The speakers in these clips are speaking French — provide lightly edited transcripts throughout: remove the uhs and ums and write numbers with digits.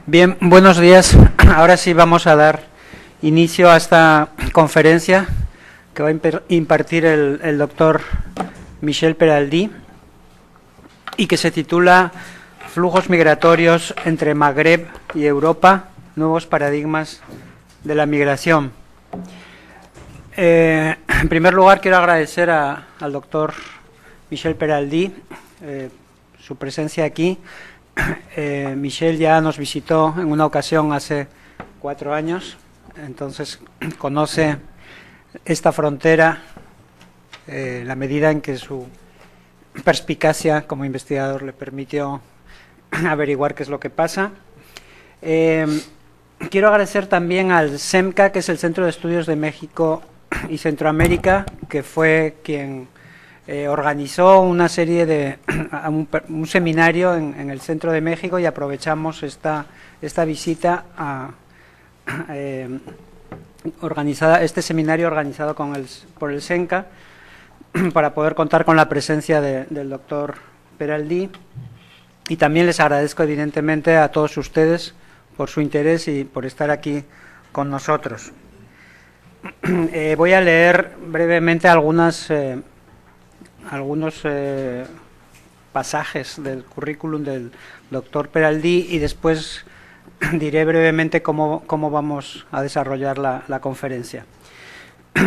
Bien, buenos días. Ahora sí vamos a dar inicio a esta conferencia que va a impartir el doctor Michel Peraldi y que se titula Flujos migratorios entre Magreb y Europa, nuevos paradigmas de la migración. En primer lugar, quiero agradecer al doctor Michel Peraldi su presencia aquí. Michel ya nos visitó en una ocasión hace 4 años, entonces conoce esta frontera, la medida en que su perspicacia como investigador le permitió averiguar qué es lo que pasa. Quiero agradecer también al CEMCA, que es el Centro de Estudios de México y Centroamérica, que fue quien organizó una serie de un seminario en el centro de México, y aprovechamos esta visita este seminario organizado por el CEMCA para poder contar con la presencia del doctor Peraldi. Y también les agradezco evidentemente a todos ustedes por su interés y por estar aquí con nosotros. Voy a leer brevemente algunos pasajes del currículum del doctor Peraldi y después diré brevemente cómo vamos a desarrollar la conferencia.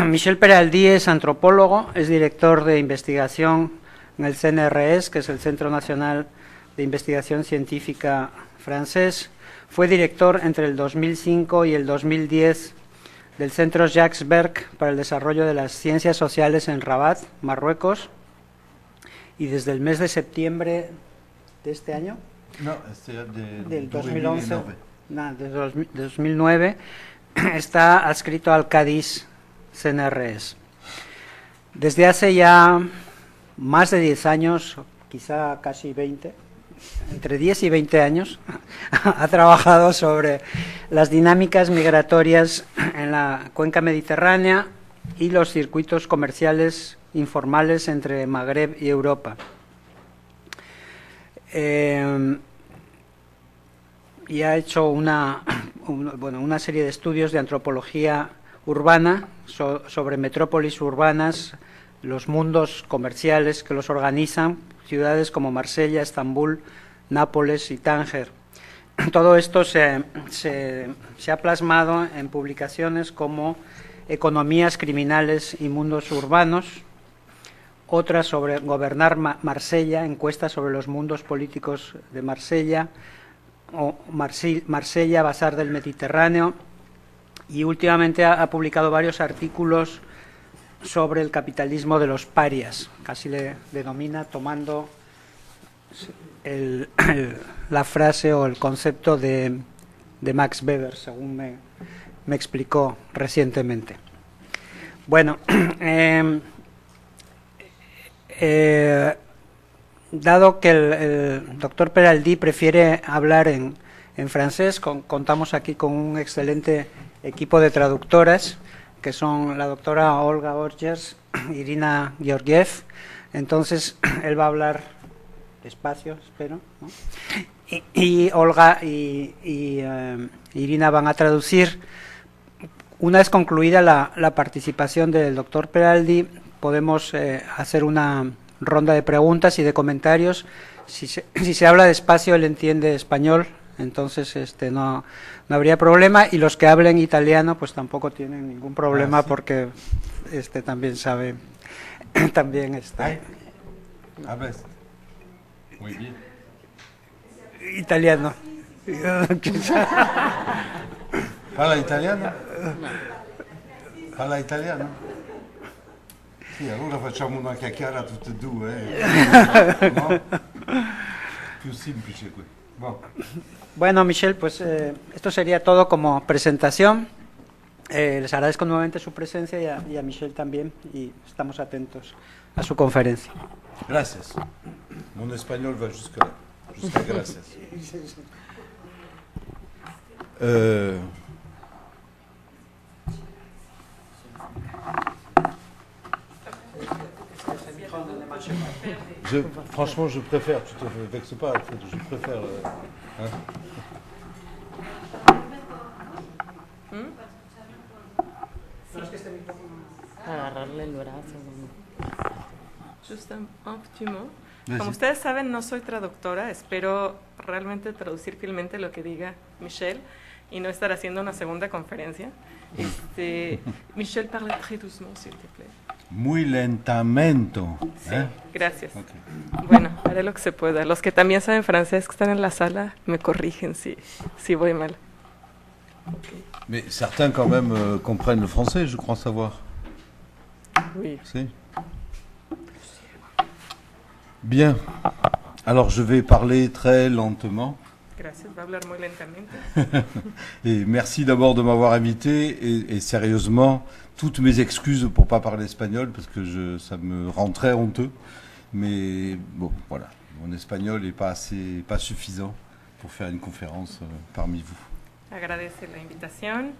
Michel Peraldi es antropólogo, es director de investigación en el CNRS, que es el Centro Nacional de Investigación Científica francés. Fue director entre el 2005 y el 2010 del Centro Jacques Berck para el Desarrollo de las Ciencias Sociales en Rabat, Marruecos. Y desde el mes de septiembre de este año, del 2011, de 2009, está adscrito al Cádiz CNRS. Desde hace ya más de 10 años, quizá casi 20, entre 10 y 20 años, ha trabajado sobre las dinámicas migratorias en la cuenca mediterránea y los circuitos comerciales informales entre Magreb y Europa. Y ha hecho una serie de estudios de antropología urbana sobre metrópolis urbanas, los mundos comerciales que los organizan, ciudades como Marsella, Estambul, Nápoles y Tánger. Todo esto se ha plasmado en publicaciones como Economías criminales y mundos urbanos, otras sobre gobernar Marsella, encuestas sobre los mundos políticos de Marsella, o Marsella, Bazar del Mediterráneo, y últimamente ha publicado varios artículos sobre el capitalismo de los parias, casi le denomina tomando la frase o el concepto de Max Weber, según me explicó recientemente. Bueno, dado que el doctor Peraldi prefiere hablar en francés, contamos aquí con un excelente equipo de traductoras, que son la doctora Olga Borgers, Irina Georgiev. Entonces, él va a hablar despacio, espero, ¿no? Y Olga y Irina van a traducir. Una vez concluida la participación del doctor Peraldi, podemos hacer una ronda de preguntas y de comentarios. Si se habla despacio, él entiende español, entonces no habría problema, y los que hablen italiano pues tampoco tienen ningún problema, sí, porque también sabe también ¿Hablas? Muy bien. Italiano. ¿Parla italiano? Parla italiano? Sì, allora facciamo una chiacchierata tutte e due, no? Più semplice qui. Bueno, Michel, pues esto sería todo como presentación. Les agradezco nuevamente su presencia y a Michel también, y estamos atentos a su conferencia. Gracias. Mon español va jusqu'à gracias. Franchement, je préfère, tu te vexes pas, je préfère. Agarrarle el brazo. Juste un petit mot. Vas-y. Como ustedes saben, no soy traductora, espero realmente traducir fielmente lo que diga Michel y no estar haciendo una segunda conferencia. Michel, parle très doucement, s'il te plaît. Muy lentamente. Sí, gracias. Ok. Bueno, haré lo que se pueda. Los que también saben francés que están en la sala me corrigen si voy mal. Mais certains quand même comprennent le français, je crois savoir. Oui. Si. Bien. Alors je vais parler très lentement. Gracias, va a hablar muy lentamente. Et merci d'abord de m'avoir invité et sérieusement, toutes mes excuses pour pas parler espagnol parce que ça me rend très honteux. Mais bon, voilà, mon espagnol n'est pas suffisant pour faire une conférence parmi vous. Agradece la invitación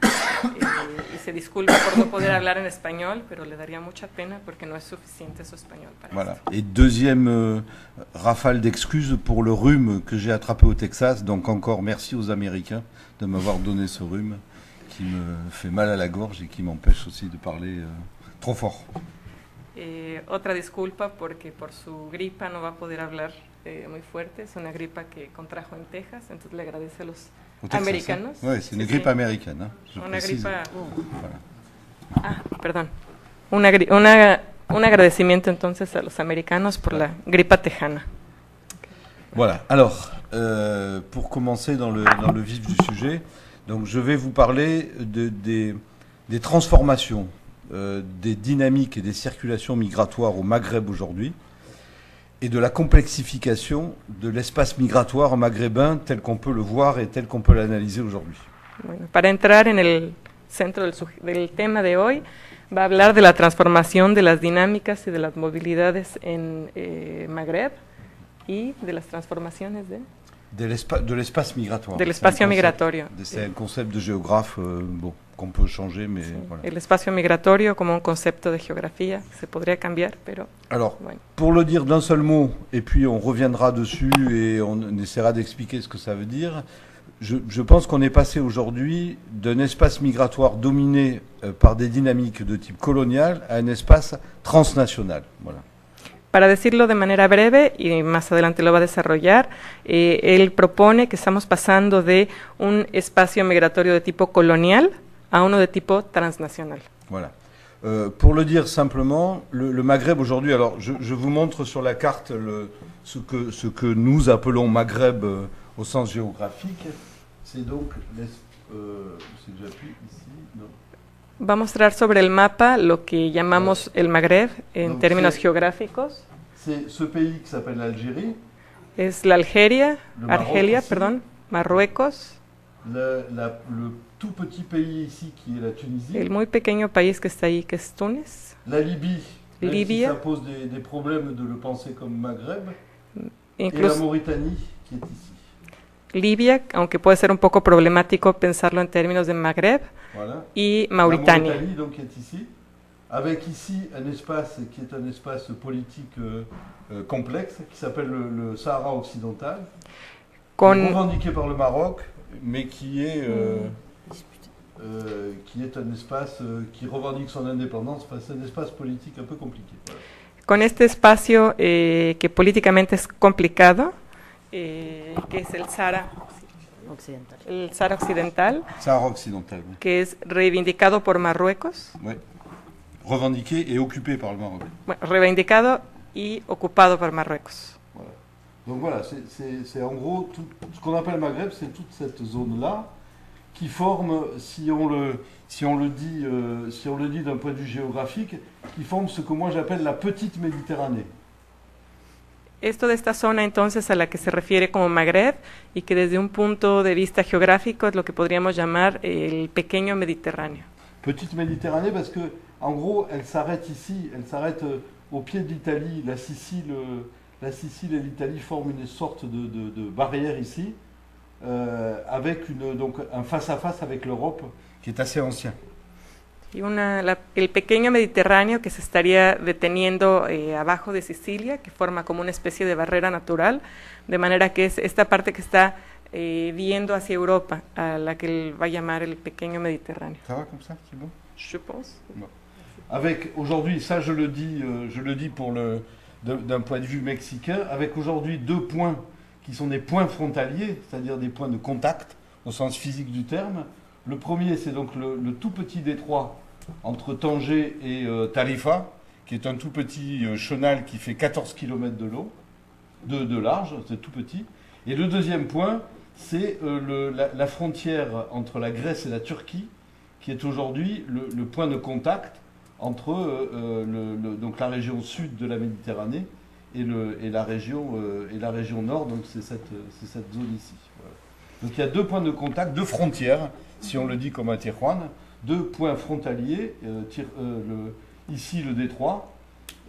y se disculpa por no poder hablar en español, pero le daría mucha pena porque no es suficiente su español para Voilà. esto. Et deuxième rafale d'excuses pour le rhume que j'ai attrapé au Texas. Donc encore merci aux Américains de m'avoir donné ce rhume qui me fait mal à la gorge et qui m'empêche aussi de parler trop fort. Otra disculpa porque por su gripa no va a poder hablar muy fuerte. Es una gripa que contrajo en Texas, entonces le agradece a los Au Texas, americanos. hein? Ouais, c'est une Sí, grippe sí. américaine. Hein, je Una précise. gripa. Voilà. Perdón. Un agradecimiento entonces a los americanos por la gripa tejana. Voilà. Alors, pour commencer dans le vif du sujet, donc je vais vous parler des transformations, des dynamiques et des circulations migratoires au Maghreb aujourd'hui, et de la complexification de l'espace migratoire maghrébin tel qu'on peut le voir et tel qu'on peut l'analyser aujourd'hui. Bueno, para entrar en el centro del tema de hoy, va a hablar de la transformación de las dinámicas y de las movilidades en Magreb y de las transformaciones De l'espace migratoire. del espacio migratorio. C'est un concept de géographe bon, qu'on peut changer, mais Sí, voilà. el espacio migratorio como un concepto de geografía se podría cambiar, pero Alors, bueno. pour le dire d'un seul mot, et puis on reviendra dessus et on essaiera d'expliquer ce que ça veut dire, je pense qu'on est passé aujourd'hui d'un espace migratoire dominé par des dynamiques de type colonial à un espace transnational. Voilà. Para decirlo de manera breve, y más adelante lo va a desarrollar, él propone que estamos pasando de un espacio migratorio de tipo colonial a uno de tipo transnacional. Voilà. Pour le dire simplement, le Maghreb aujourd'hui, alors je vous montre sur la carte ce que nous appelons Maghreb au sens géographique. C'est donc, si j'appuie ici, non. Va a mostrar sobre el mapa lo que llamamos el Magreb en Donc, términos c'est- geográficos. C'est ce pays qui s'appelle l'Algérie, Es la Algeria, Le Maroc Argelia, aussi. perdón, Marruecos, le tout petit pays ici qui est la Tunisie, el muy pequeño país que está ahí, que es Túnez, la Libye, même si Libye. ça pose des problèmes de le penser comme Maghreb, et la incluso Mauritanie qui est ici. Libia, aunque puede ser un poco problemático pensarlo en términos de Magreb, Voilà. y La Mauritania. Mauritanie donc qui est ici, avec ici un espace qui est un espace politique complexe qui s'appelle le Sahara occidental, Con, revendiqué par le Maroc, mais qui est un espace qui revendique son indépendance. Enfin, c'est un espace politique un peu compliqué. Voilà. con este espacio que políticamente es complicado, que es el Sahara Occidental, Sahara occidental, oui. que es reivindicado por Marruecos, Ouais. Revendiqué et occupé par le Maroc. bueno, reivindicado y ocupado por Marruecos. Voilà. Donc voilà, c'est en gros tout ce qu'on appelle Maghreb, c'est toute cette zone-là qui forme, si on le dit d'un point de vue géographique, qui forme ce que moi j'appelle la petite Méditerranée. Esto de esta zona entonces a la que se refiere como Magreb y que desde un punto de vista geográfico es lo que podríamos llamar el pequeño Mediterráneo. Petite Méditerranée parce que en gros elle s'arrête ici, elle s'arrête au pied de l'Italie. La Sicile et l'Italie forment une sorte de barrière ici, avec donc un face-à-face avec l'Europe qui est assez ancien. Y el pequeño Mediterráneo que se estaría deteniendo abajo de Sicilia, que forma como una especie de barrera natural, de manera que es esta parte que está viendo hacia Europa, a la que él va a llamar el pequeño Mediterráneo. Ça va comme ça, c'est bon? Je pense. Avec aujourd'hui, ça je le dis pour d'un point de vue mexicain, avec aujourd'hui 2 points qui sont des points frontaliers, c'est-à-dire des points de contact au sens physique du terme. Le premier, c'est donc le tout petit détroit entre Tanger et Tarifa, qui est un tout petit chenal qui fait 14 km de large, c'est tout petit. Et le deuxième point, c'est la frontière entre la Grèce et la Turquie, qui est aujourd'hui le point de contact entre donc la région sud de la Méditerranée et la région nord, donc c'est cette zone ici. Voilà. Donc il y a 2 points de contact, 2 frontières, si on le dit comme à Tijuana, 2 points frontaliers, ici le détroit,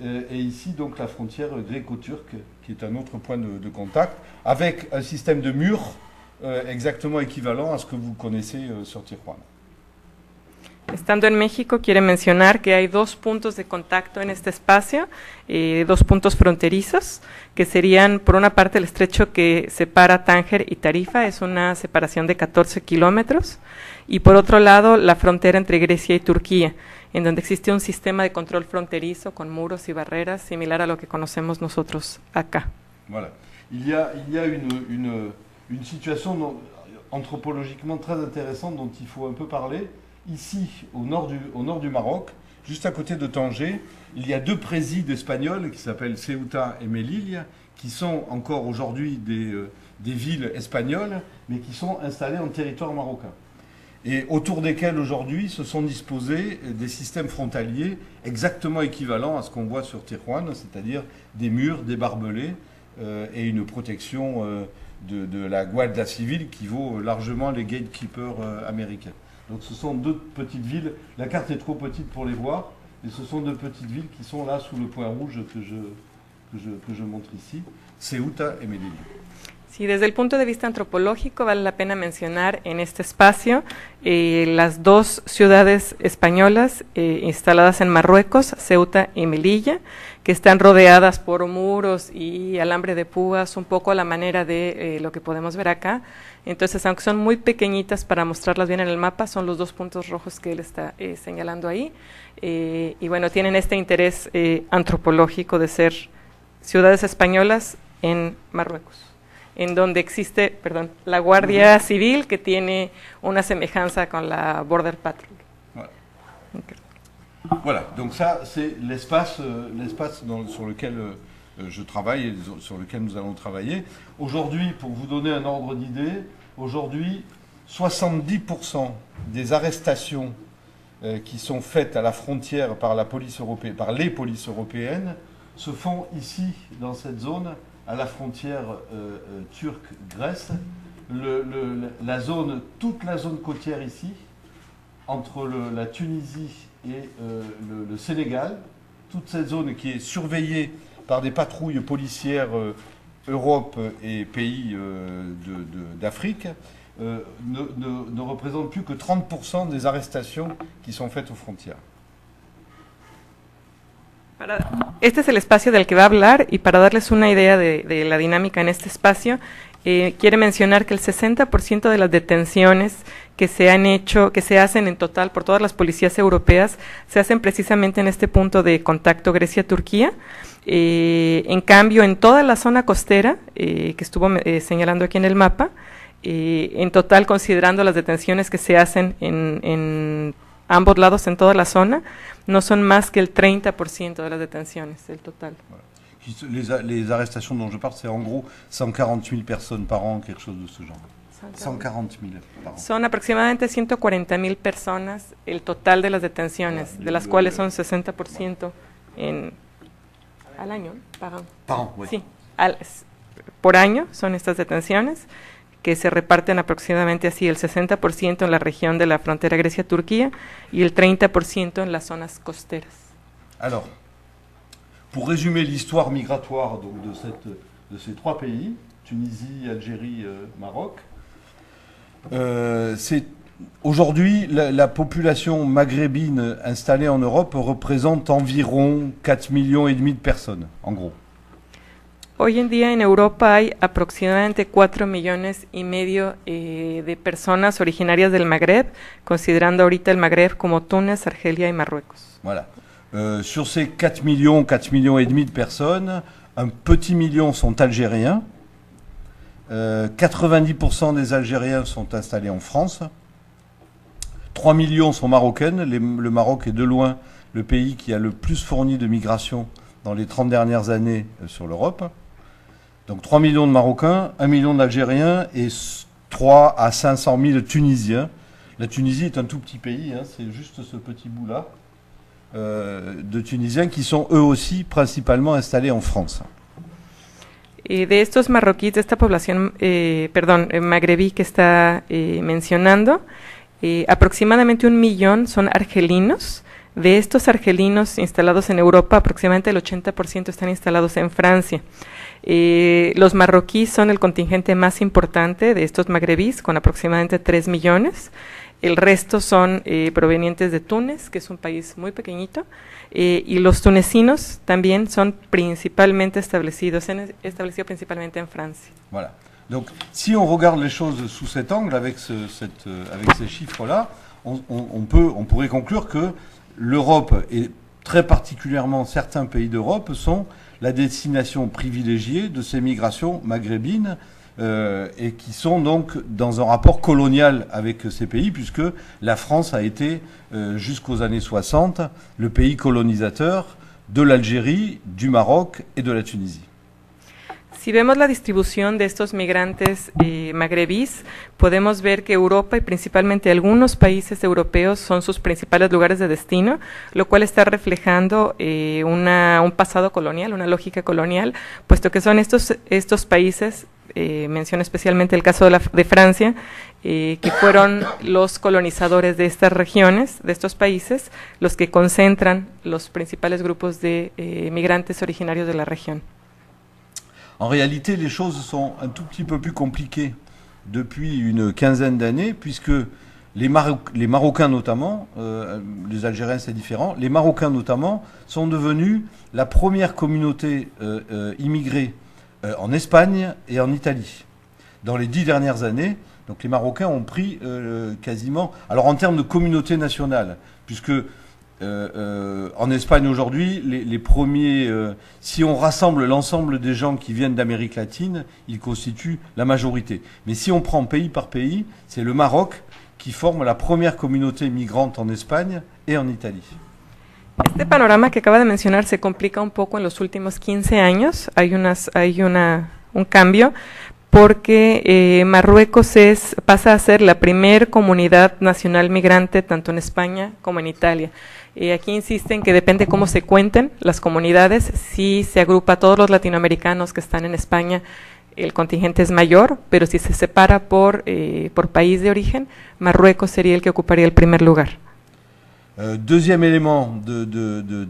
et ici donc la frontière gréco-turque, qui est un autre point de contact, avec un système de murs exactement équivalent à ce que vous connaissez sur Tijuana. Estando en México, quiere mencionar que hay 2 puntos de contacto en este espacio, 2 puntos fronterizos, que serían, por una parte, el estrecho que separa Tánger y Tarifa, es una separación de 14 kilómetros, y por otro lado, la frontera entre Grecia y Turquía, en donde existe un sistema de control fronterizo con muros y barreras, similar a lo que conocemos nosotros acá. Voilà. Il y a une situation anthropologiquement très intéressante dont il faut un peu parler. Ici, au nord du Maroc, juste à côté de Tanger, il y a 2 présides espagnols qui s'appellent Ceuta et Melilla, qui sont encore aujourd'hui des villes espagnoles, mais qui sont installées en territoire marocain. Et autour desquels aujourd'hui se sont disposés des systèmes frontaliers exactement équivalents à ce qu'on voit sur Tijuana, c'est-à-dire des murs, des barbelés et une protection de la Guardia Civile qui vaut largement les gatekeepers américains. Donc ce sont 2 petites villes, la carte est trop petite pour les voir, et ce sont 2 petites villes qui sont là sous le point rouge que je montre ici, Ceuta et Melilla. Sí, desde el punto de vista antropológico vale la pena mencionar en este espacio las 2 ciudades españolas instaladas en Marruecos, Ceuta y Melilla, que están rodeadas por muros y alambre de púas, un poco a la manera de lo que podemos ver acá. Entonces, aunque son muy pequeñitas para mostrarlas bien en el mapa, son los 2 puntos rojos que él está señalando ahí. Y bueno, tienen este interés antropológico de ser ciudades españolas en Marruecos, en donde existe, la Guardia Civil, que tiene una semejanza con la Border Patrol. Voilà. Okay. Voilà, donc ça c'est l'espace sur lequel je travaille et sur lequel nous allons travailler. Aujourd'hui, pour vous donner un ordre d'idée, aujourd'hui 70% des arrestations qui sont faites à la frontière par la police européenne, par les polices européennes, se font ici, dans cette zone, à la frontière turque-Grèce. Toute la zone côtière ici, entre la Tunisie et le Sénégal, toute cette zone qui est surveillée par des patrouilles policières Europe et pays d'Afrique, ne représente plus que 30% des arrestations qui sont faites aux frontières. Este es el espacio del que va a hablar, y para darles una idea de la dinámica en este espacio, quiere mencionar que el 60% de las detenciones que se hacen en total por todas las policías europeas, se hacen precisamente en este punto de contacto Grecia-Turquía. En cambio, en toda la zona costera, que estuvo señalando aquí en el mapa, en total, considerando las detenciones que se hacen en ambos lados, en toda la zona, no son más que el 30% de las detenciones, el total. Les arrestations dont je parle, c'est en gros 140 000 personnes par an, quelque chose de ce genre. 140 000 par an. Son aproximadamente 140,000 personas el total de las detenciones, de las cuales son 60% al año. Par an, oui. Sí, por año son estas detenciones, que se reparten aproximadamente así, el 60% en la región de la frontera Grecia-Turquía y el 30% en las zonas costeras. Alors, pour résumer l'histoire migratoire donc, de ces 3 pays, Tunisie, Algérie, Maroc, aujourd'hui, la population maghrébine installée en Europe représente environ 4,5 millions de personnes, en gros. Hoy en día en Europa hay aproximadamente 4,5 millones de personas originarias del Magreb, considerando ahorita el Magreb como Túnez, Argelia y Marruecos. Voilà. Sur ces 4 millions et demi de personnes, un petit million sont algériens. 90% des Algériens sont installés en France. 3 millions sont marocaines. Le Maroc est de loin le pays qui a le plus fourni de migration dans les 30 dernières années sur l'Europe. Donc 3 millions de Marocains, 1 million d'Algériens et 3 à 500 000 Tunisiens. La Tunisie est un tout petit pays, hein, c'est juste ce petit bout-là de Tunisiens qui sont eux aussi principalement installés en France. De estos marroquíes, de esta población, magrebí que está mencionando, aproximadamente 1 millón son argelinos. De estos argelinos instalados en Europa, aproximadamente el 80% están instalados en Francia. Los marroquíes son el contingente más importante de estos magrebíes, con aproximadamente 3 millones. El resto son provenientes de Túnez, que es un país muy pequeñito, y los tunecinos también son principalmente establecidos, principalmente en Francia. Voilà. Donc, si on regarde les choses sous cet angle, avec ces chiffres-là, on pourrait conclure que l'Europe, et très particulièrement certains pays d'Europe, sont la destination privilégiée de ces migrations maghrébines et qui sont donc dans un rapport colonial avec ces pays, puisque la France a été, jusqu'aux années 60, le pays colonisateur de l'Algérie, du Maroc et de la Tunisie. Si vemos la distribución de estos migrantes magrebíes, podemos ver que Europa y principalmente algunos países europeos son sus principales lugares de destino, lo cual está reflejando un pasado colonial, una lógica colonial, puesto que son estos países, menciono especialmente el caso de Francia, que fueron los colonizadores de estas regiones, de estos países, los que concentran los principales grupos de migrantes originarios de la región. En réalité, les choses sont un tout petit peu plus compliquées depuis une quinzaine d'années, puisque les Marocains notamment, les Algériens c'est différent, les Marocains notamment sont devenus la première communauté immigrée en Espagne et en Italie. Dans les 10 dernières années, donc les Marocains ont pris quasiment, alors en termes de communauté nationale, puisque en Espagne aujourd'hui, les premiers, si on rassemble l'ensemble des gens qui viennent d'Amérique latine, ils constituent la majorité. Mais si on prend pays par pays, c'est le Maroc qui forme la première communauté migrante en Espagne et en Italie. Este panorama que acaba de mencionar se complica un poco en los últimos 15 años. Hay un cambio porque Marruecos pasa a ser la primer comunidad nacional migrante tanto en España como en Italia. Aquí insisten que depende cómo se cuenten las comunidades. Si se agrupa a todos los latinoamericanos que están en España, el contingente es mayor, pero si se separa por país de origen, Marruecos sería el que ocuparía el primer lugar. Deuxième élément de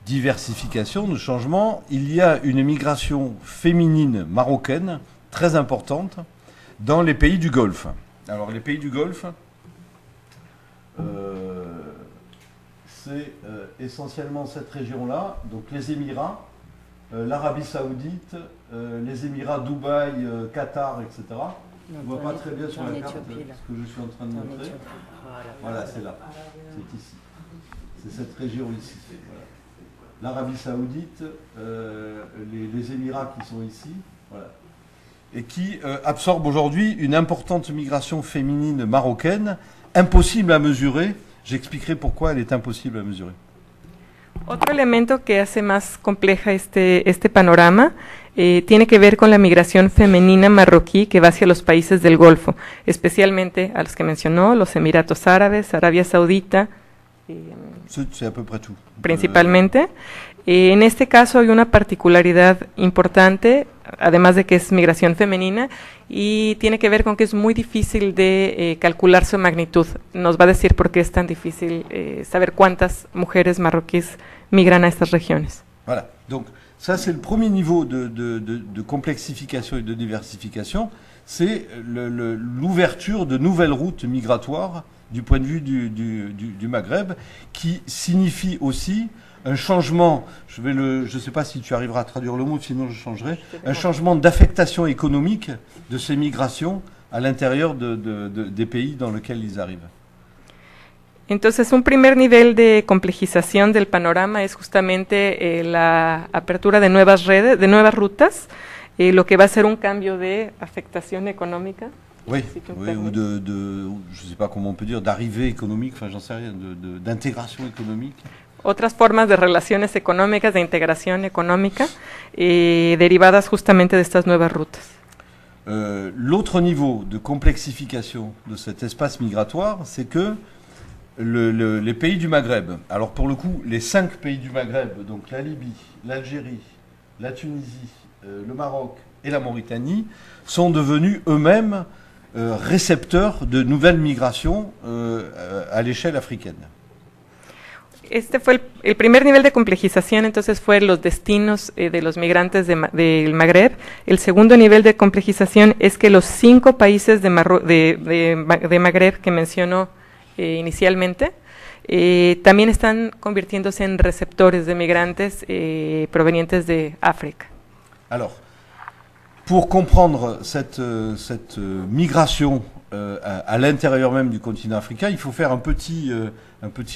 diversification, de changement, il y a une migration féminine marocaine très importante dans les pays du Golfe. Alors les pays du Golfe, c'est essentiellement cette région-là, donc les Émirats, l'Arabie Saoudite, les Émirats, Dubaï, Qatar, etc. On ne voit pas très bien sur la carte ce que je suis en train de montrer. Voilà, c'est là, c'est ici. C'est cette région ici. Voilà. L'Arabie Saoudite, les Émirats qui sont ici, voilà. Et qui absorbent aujourd'hui une importante migration féminine marocaine, impossible à mesurer. J'expliquerai pourquoi elle est imposible à mesurer. Otro elemento que hace más compleja este panorama tiene que ver con la migración femenina marroquí que va hacia los países del Golfo, especialmente a los que mencionó, los Emiratos Árabes, Arabia Saudita. C'est à peu près tout. Principalmente. En este caso hay una particularidad importante, además de que es migración femenina, y tiene que ver con que es muy difícil de calcular su magnitud. Nos va a decir por qué es tan difícil saber cuántas mujeres marroquíes migran a estas regiones. Voilà, donc ça c'est le premier niveau de complexification et de diversification, c'est l'ouverture de nouvelles routes migratoires du point de vue du Maghreb, qui signifie aussi un changement, je ne sais pas si tu arriveras à traduire le mot, sinon je changerai, un changement d'affectation économique de ces migrations à l'intérieur des pays dans lesquels ils arrivent. Entonces, un primer nivel de complejización del panorama es justamente la apertura de nuevas redes, de nuevas rutas, lo que va a ser un cambio de afectación económica. Oui, oui, ou je ne sais pas comment on peut dire, d'arrivée économique, enfin j'en sais rien, d'intégration économique. Otras formas de relaciones económicas, de integración económica, derivadas justamente de estas nuevas rutas. L'autre niveau de complexification de cet espace migratoire, c'est que les pays du Maghreb, alors pour le coup, les 5 pays du Maghreb, donc la Libye, l'Algérie, la Tunisie, le Maroc et la Mauritanie, sont devenus eux-mêmes récepteurs de nouvelles migrations à l'échelle africaine. Este fue el primer nivel de complejización, entonces fue los destinos de los migrantes del Magreb. El segundo nivel de complejización es que los 5 países de Magreb que mencionó inicialmente también están convirtiéndose en receptores de migrantes provenientes de África. Alors, pour comprendre cette migration à l'intérieur même du continent africain, il faut faire un petit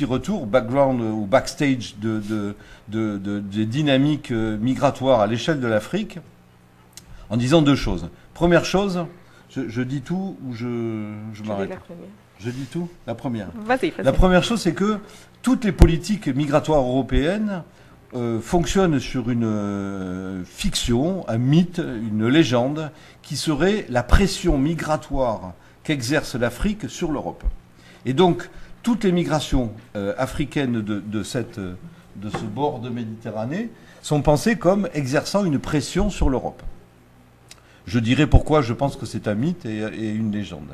retour, background ou backstage des dynamiques migratoires à l'échelle de l'Afrique, en disant 2 choses. Première chose, je dis tout ou je m'arrête? Je dis tout? La première. Vas-y. La première chose, c'est que toutes les politiques migratoires européennes fonctionnent sur une fiction, un mythe, une légende, qui serait la pression migratoire qu'exerce l'Afrique sur l'Europe. Et donc, toutes les migrations africaines de ce bord de Méditerranée sont pensées comme exerçant une pression sur l'Europe. Je dirai pourquoi je pense que c'est un mythe et une légende.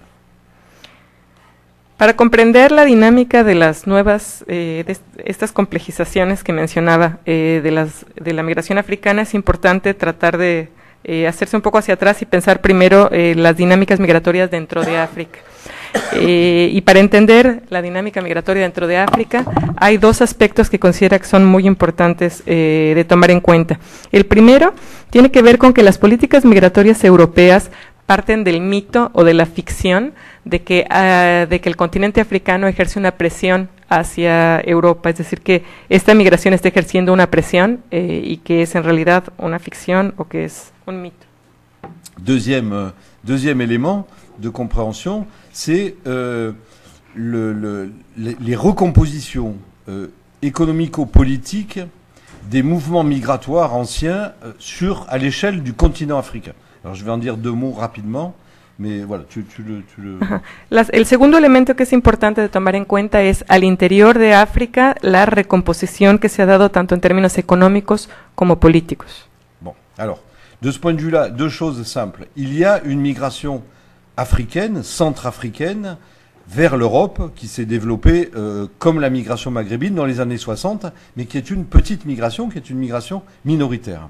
Para comprender la dinámica de las nuevas, de estas complejizaciones que mencionaba de la migración africana, es importante tratar de hacerse un poco hacia atrás y pensar primero las dinámicas migratorias dentro de África. Y para entender la dinámica migratoria dentro de África, hay 2 aspectos que considera que son muy importantes de tomar en cuenta. El primero tiene que ver con que las políticas migratorias europeas parten del mito o de la ficción de que el continente africano ejerce una presión hacia Europa, es decir, que esta migración está ejerciendo una presión y que es en realidad una ficción o que es un mito. Deuxième élément de compréhension, c'est les recompositions économico-politiques des mouvements migratoires anciens à l'échelle du continent africain. Alors je vais en dire 2 mots rapidement, mais voilà, tu le... El segundo elemento que es importante de tomar en cuenta es al interior de África la recomposición que se ha dado tanto en términos económicos como políticos. Bon, alors, de ce point de vue-là, 2 choses simples. Il y a une migration africaine, centrafricaine, vers l'Europe, qui s'est développée comme la migration maghrébine dans les années 60, mais qui est une petite migration, qui est une migration minoritaire.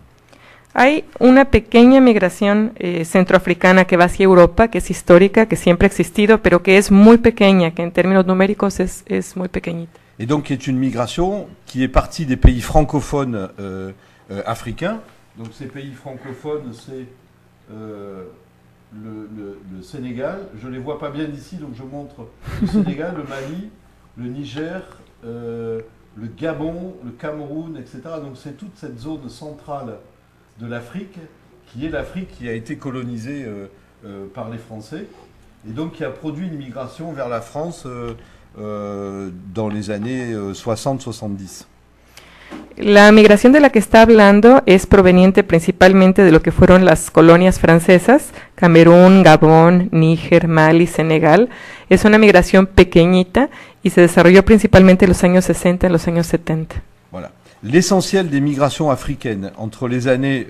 Hay una pequeña migración centroafricana que va hacia Europa, que es histórica, que siempre ha existido, pero que es muy pequeña, que en términos numéricos es muy pequeñita. Et donc, qui est une migration qui est partie des pays francophones africains. Donc, ces pays francophones, c'est le Sénégal. Je ne les vois pas bien d'ici, donc je montre le Sénégal, le Mali, le Niger, le Gabon, le Cameroun, etc. Donc, c'est toute cette zone centrale de l'Afrique, qui est l'Afrique qui a été colonisée par les Français, et donc qui a produit une migration vers la France dans les années 60-70. La migración de la que está hablando es proveniente principalmente de lo que fueron las colonias francesas, Camerún, Gabón, Níger, Mali, Senegal. Es una migración pequeñita y se desarrolló principalmente en los años 60 y los años 70. Voilà. L'essentiel des migrations africaines entre les années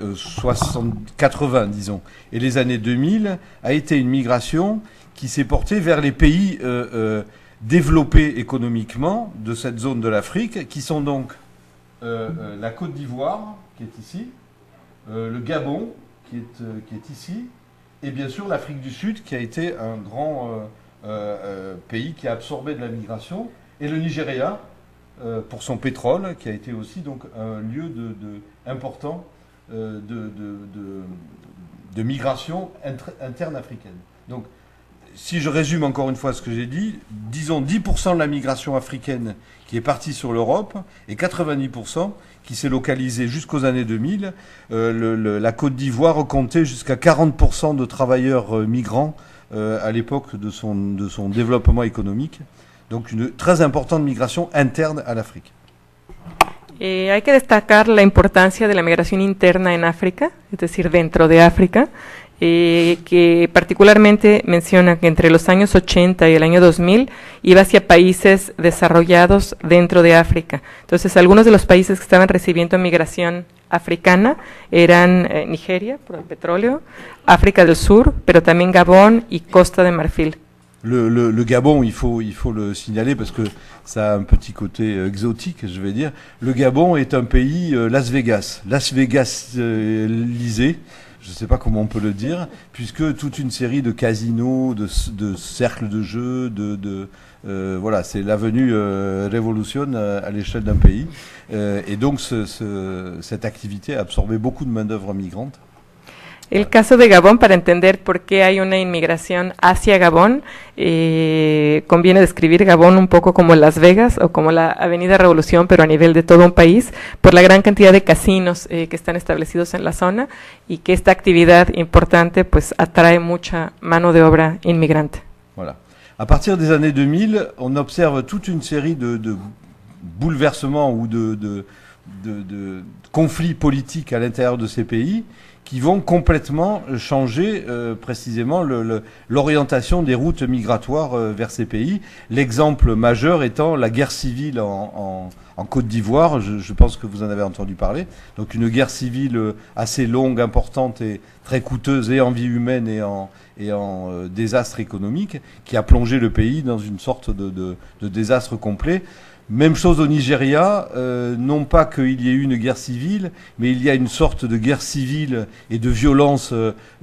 80, disons, et les années 2000 a été une migration qui s'est portée vers les pays développés économiquement de cette zone de l'Afrique, qui sont donc la Côte d'Ivoire, qui est ici, le Gabon, qui est ici, et bien sûr l'Afrique du Sud, qui a été un grand pays qui a absorbé de la migration, et le Nigeria, pour son pétrole, qui a été aussi donc un lieu important de migration interne africaine. Donc, si je résume encore une fois ce que j'ai dit, disons 10% de la migration africaine qui est partie sur l'Europe et 90% qui s'est localisée jusqu'aux années 2000. La Côte d'Ivoire comptait jusqu'à 40% de travailleurs migrants à l'époque de son développement économique. Donc une très importante migration interne à l'Afrique. Hay que destacar la importancia de la migración interna en África, es decir, dentro de África, que particularmente menciona que entre los años 80 y el año 2000 iba hacia países desarrollados dentro de África. Entonces, algunos de los países que estaban recibiendo migración africana eran Nigeria, por el petróleo, África del Sur, pero también Gabón y Costa de Marfil. Le Gabon, il faut le signaler parce que ça a un petit côté exotique, je vais dire. Le Gabon est un pays Las Vegas-lisé, je ne sais pas comment on peut le dire, puisque toute une série de casinos, de cercles de jeux, voilà, c'est l'avenue Révolution à l'échelle d'un pays. Et donc cette activité a absorbé beaucoup de main-d'œuvre migrante. El caso de Gabón, para entender por qué hay una inmigración hacia Gabón, conviene describir Gabón un poco como Las Vegas o como la Avenida Revolución, pero a nivel de todo un país, por la gran cantidad de casinos que están establecidos en la zona y que esta actividad importante pues atrae mucha mano de obra inmigrante. Voilà. À partir des années 2000, on observe toute une série de bouleversements ou de conflits politiques à l'intérieur de ces pays qui vont complètement changer précisément l'orientation des routes migratoires vers ces pays. L'exemple majeur étant la guerre civile en Côte d'Ivoire, je pense que vous en avez entendu parler. Donc une guerre civile assez longue, importante et très coûteuse et en vie humaine et en désastre économique, qui a plongé le pays dans une sorte de désastre complet. Même chose au Nigeria, non pas qu'il y ait eu une guerre civile, mais il y a une sorte de guerre civile et de violence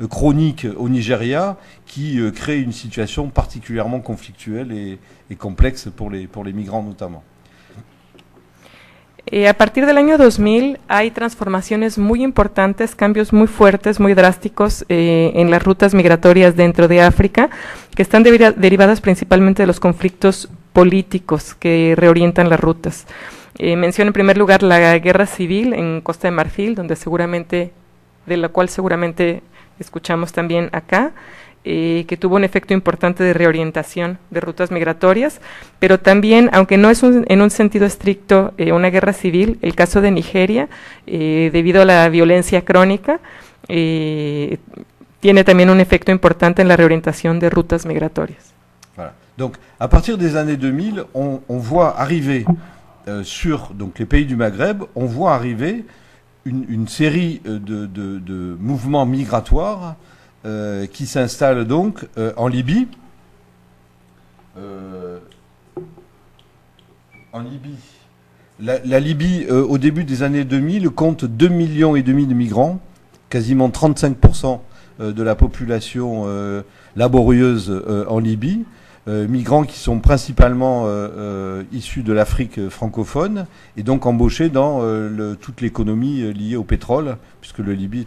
chronique au Nigeria qui crée une situation particulièrement conflictuelle et complexe pour les migrants notamment. A partir del año 2000 hay transformaciones muy importantes, cambios muy fuertes, muy drásticos en las rutas migratorias dentro de África, que están derivadas principalmente de los conflictos políticos que reorientan las rutas. Menciono en primer lugar la guerra civil en Costa de Marfil, de la cual seguramente escuchamos también acá, que tuvo un efecto importante de reorientación de rutas migratorias, pero también, aunque no es en un sentido estricto una guerra civil, el caso de Nigeria, debido a la violencia crónica, tiene también un efecto importante en la reorientación de rutas migratorias. Voilà. Donc, à partir des années 2000, on voit arriver sur donc, les pays du Maghreb, on voit arriver une série de mouvements migratoires qui s'installent donc en Libye. La Libye, au début des années 2000, compte 2,5 millions de migrants, quasiment 35% de la population laborieuse en Libye. Migrants qui sont principalement issus de l'Afrique francophone et donc embauchés dans toute l'économie liée au pétrole, puisque la Libye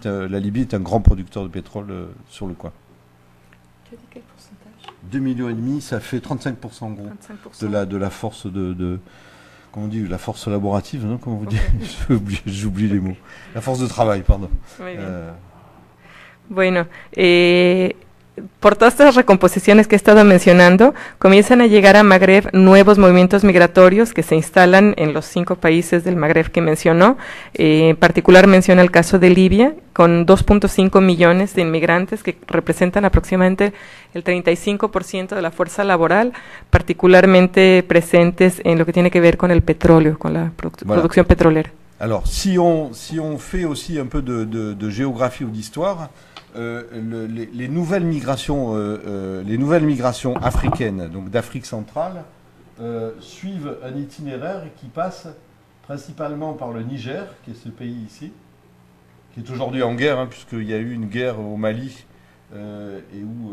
est un grand producteur de pétrole sur le coin. Tu as dit quel pourcentage ? 2,5 millions, ça fait 35% en gros 35%. de la force comment on dit, la force laborative, non ? Comment vous dites ? J'oublie les mots. La force de travail, pardon. Muy bien. Bueno, por todas estas recomposiciones que he estado mencionando, comienzan a llegar a Magreb nuevos movimientos migratorios que se instalan en los 5 países del Magreb que mencionó. En particular menciona el caso de Libia, con 2.5 millones de inmigrantes que representan aproximadamente el 35% de la fuerza laboral, particularmente presentes en lo que tiene que ver con el petróleo, con la producción petrolera. Alors, si on fait aussi un peu de géographie ou d'histoire, les nouvelles migrations africaines, donc d'Afrique centrale, suivent un itinéraire qui passe principalement par le Niger, qui est ce pays ici, qui est aujourd'hui en guerre, puisqu'il y a eu une guerre au Mali, et où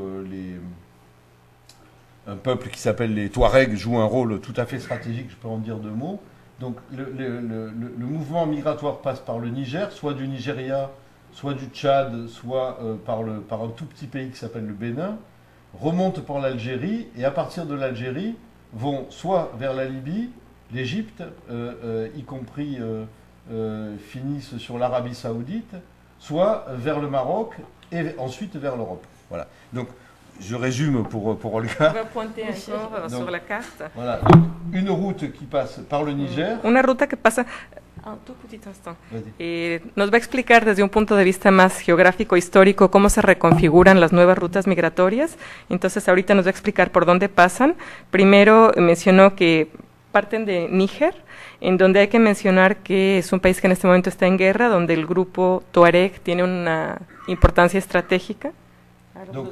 un peuple qui s'appelle les Touaregs joue un rôle tout à fait stratégique, je peux en dire 2 mots. Donc le mouvement migratoire passe par le Niger, soit du Nigeria, soit du Tchad, soit par un tout petit pays qui s'appelle le Bénin, remonte par l'Algérie, et à partir de l'Algérie, vont soit vers la Libye, l'Égypte, y compris finissent sur l'Arabie Saoudite, soit vers le Maroc, et ensuite vers l'Europe. Voilà. Donc, je résume pour Olga. On va pointer encore sur la carte. Voilà, donc, une route qui passe par le Niger. Una ruta que pasa. Un petit instant. Nos va a explicar desde un punto de vista más geográfico, histórico, cómo se reconfiguran las nuevas rutas migratorias. Entonces, ahorita nos va a explicar por dónde pasan. Primero mencionó que parten de Níger, en donde hay que mencionar que es un país que en este momento está en guerra, donde el grupo Tuareg tiene una importancia estratégica. Donc,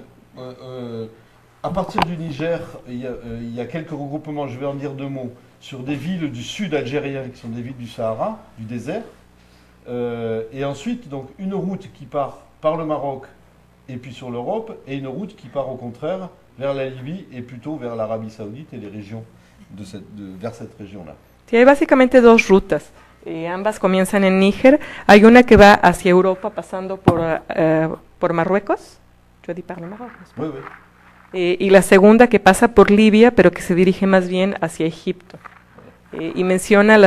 à partir du Niger, il y a quelques regroupements, je vais en dire deux mots, sur des villes du sud algérien, qui sont des villes du Sahara, du désert. Et ensuite, donc, une route qui part par le Maroc et puis sur l'Europe, et une route qui part au contraire vers la Libye et plutôt vers l'Arabie Saoudite et les régions vers cette région-là. Sí, hay básicamente dos rutas. Ambas comienzan en Níger. Hay una que va hacia Europa pasando por Marruecos. Yo di parle Maroc, ¿no? Oui, oui. Y la segunda que pasa por Libia, pero que se dirige más bien hacia Egipto. Y menciona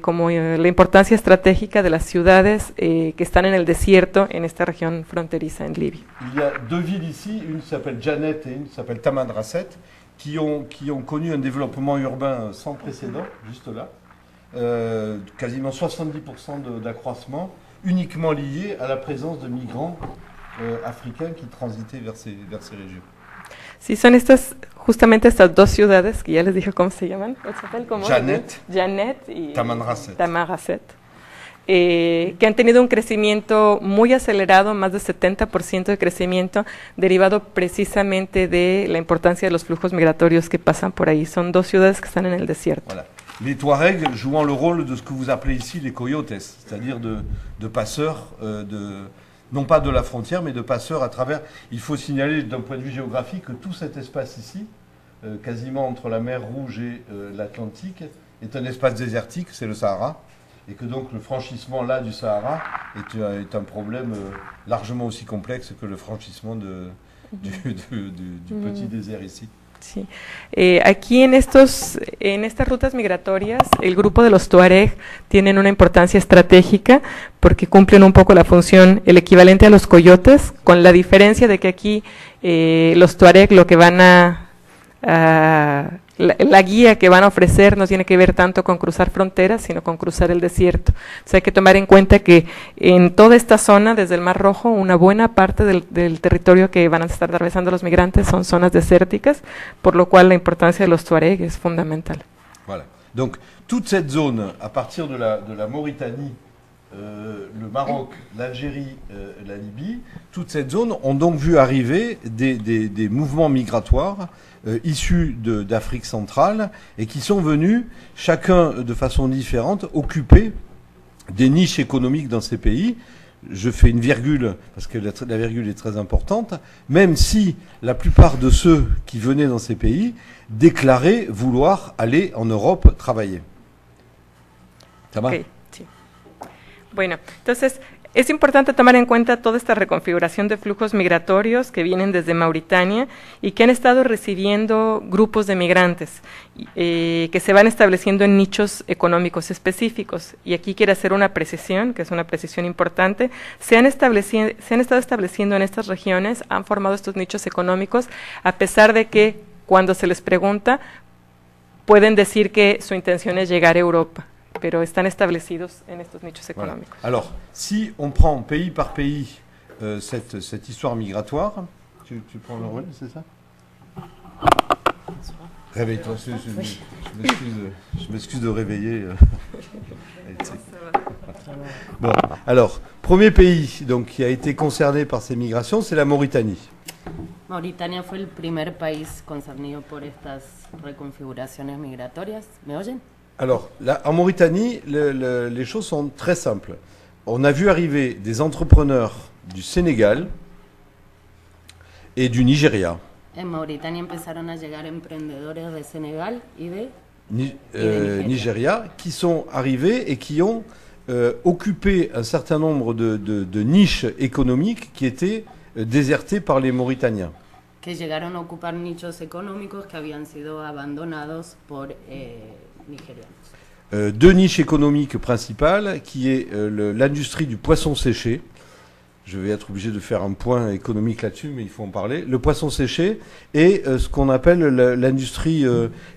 como la importancia estratégica de las ciudades que están en el desierto en esta región fronteriza en Libia. Il y a deux villes ici, une qui s'appelle Janet et une qui s'appelle Tamanrasset, qui ont connu un développement urbain sans précédent, juste là. Quasiment 70% d'accroissement, uniquement lié à la présence de migrants africains qui transitaient vers ces régions. Sí, son justamente estas dos ciudades, que ya les dije cómo se llaman. Janet y Tamanrasset. Que han tenido un crecimiento muy acelerado, más del 70% de crecimiento, derivado precisamente de la importancia de los flujos migratorios que pasan por ahí. Son dos ciudades que están en el desierto. Voilà. Les Touaregs jouant le rôle de ce que vous appelez ici les coyotes, c'est-à-dire de passeurs, non pas de la frontière, mais de passeurs à travers. Il faut signaler d'un point de vue géographique que tout cet espace ici, quasiment entre la mer Rouge et l'Atlantique, est un espace désertique, c'est le Sahara, et que donc le franchissement là du Sahara est un problème largement aussi complexe que le franchissement du petit désert ici. Sí. Aquí en estas rutas migratorias, el grupo de los Tuareg tienen una importancia estratégica porque cumplen un poco la función, el equivalente a los coyotes, con la diferencia de que aquí los Tuareg lo que van la guía que van a ofrecer no tiene que ver tanto con cruzar fronteras, sino con cruzar el desierto. Entonces hay que tomar en cuenta que en toda esta zona, desde el Mar Rojo, una buena parte del territorio que van a estar atravesando los migrantes son zonas desérticas, por lo cual la importancia de los Tuareg es fundamental. Voilà. Donc, toute cette zone, à partir de la Mauritanie, le Maroc, l'Algérie, la Libye, toute cette zone ont donc vu arriver des mouvements migratoires issus d'Afrique centrale et qui sont venus, chacun de façon différente, occuper des niches économiques dans ces pays. Je fais une virgule, parce que la virgule est très importante, même si la plupart de ceux qui venaient dans ces pays déclaraient vouloir aller en Europe travailler. Ça va? Okay, sí. Bueno, entonces es importante tomar en cuenta toda esta reconfiguración de flujos migratorios que vienen desde Mauritania y que han estado recibiendo grupos de migrantes que se van estableciendo en nichos económicos específicos. Y aquí quiero hacer una precisión, que es una precisión importante. Se han estado estableciendo en estas regiones, han formado estos nichos económicos, a pesar de que cuando se les pregunta, pueden decir que su intención es llegar a Europa, pero están establecidos en estos nichos económicos. Voilà. Alors, si on prend pays par pays cette histoire migratoire, tu prends le relais, c'est ça? Réveille-toi, je m'excuse de réveiller. Bon, alors, premier pays donc, qui a été concerné par ces migrations, c'est la Mauritanie. Mauritania fue el primer país concernido por estas reconfiguraciones migratorias. ¿Me oyen? Alors, là, en Mauritanie, les choses sont très simples. On a vu arriver des entrepreneurs du Sénégal et du Nigeria. En Mauritania empezaron a llegar emprendedores de Senegal y de Nigeria, qui sont arrivés et qui ont occupé un certain nombre de niches économiques qui étaient désertées par les Mauritaniens. Que llegaron a ocupar nichos económicos que habían sido abandonados por nigerianos. Deux niches économiques principales, qui est l'industrie du poisson séché. Je vais être obligé de faire un point économique là-dessus, mais il faut en parler. Le poisson séché et ce qu'on appelle l'industrie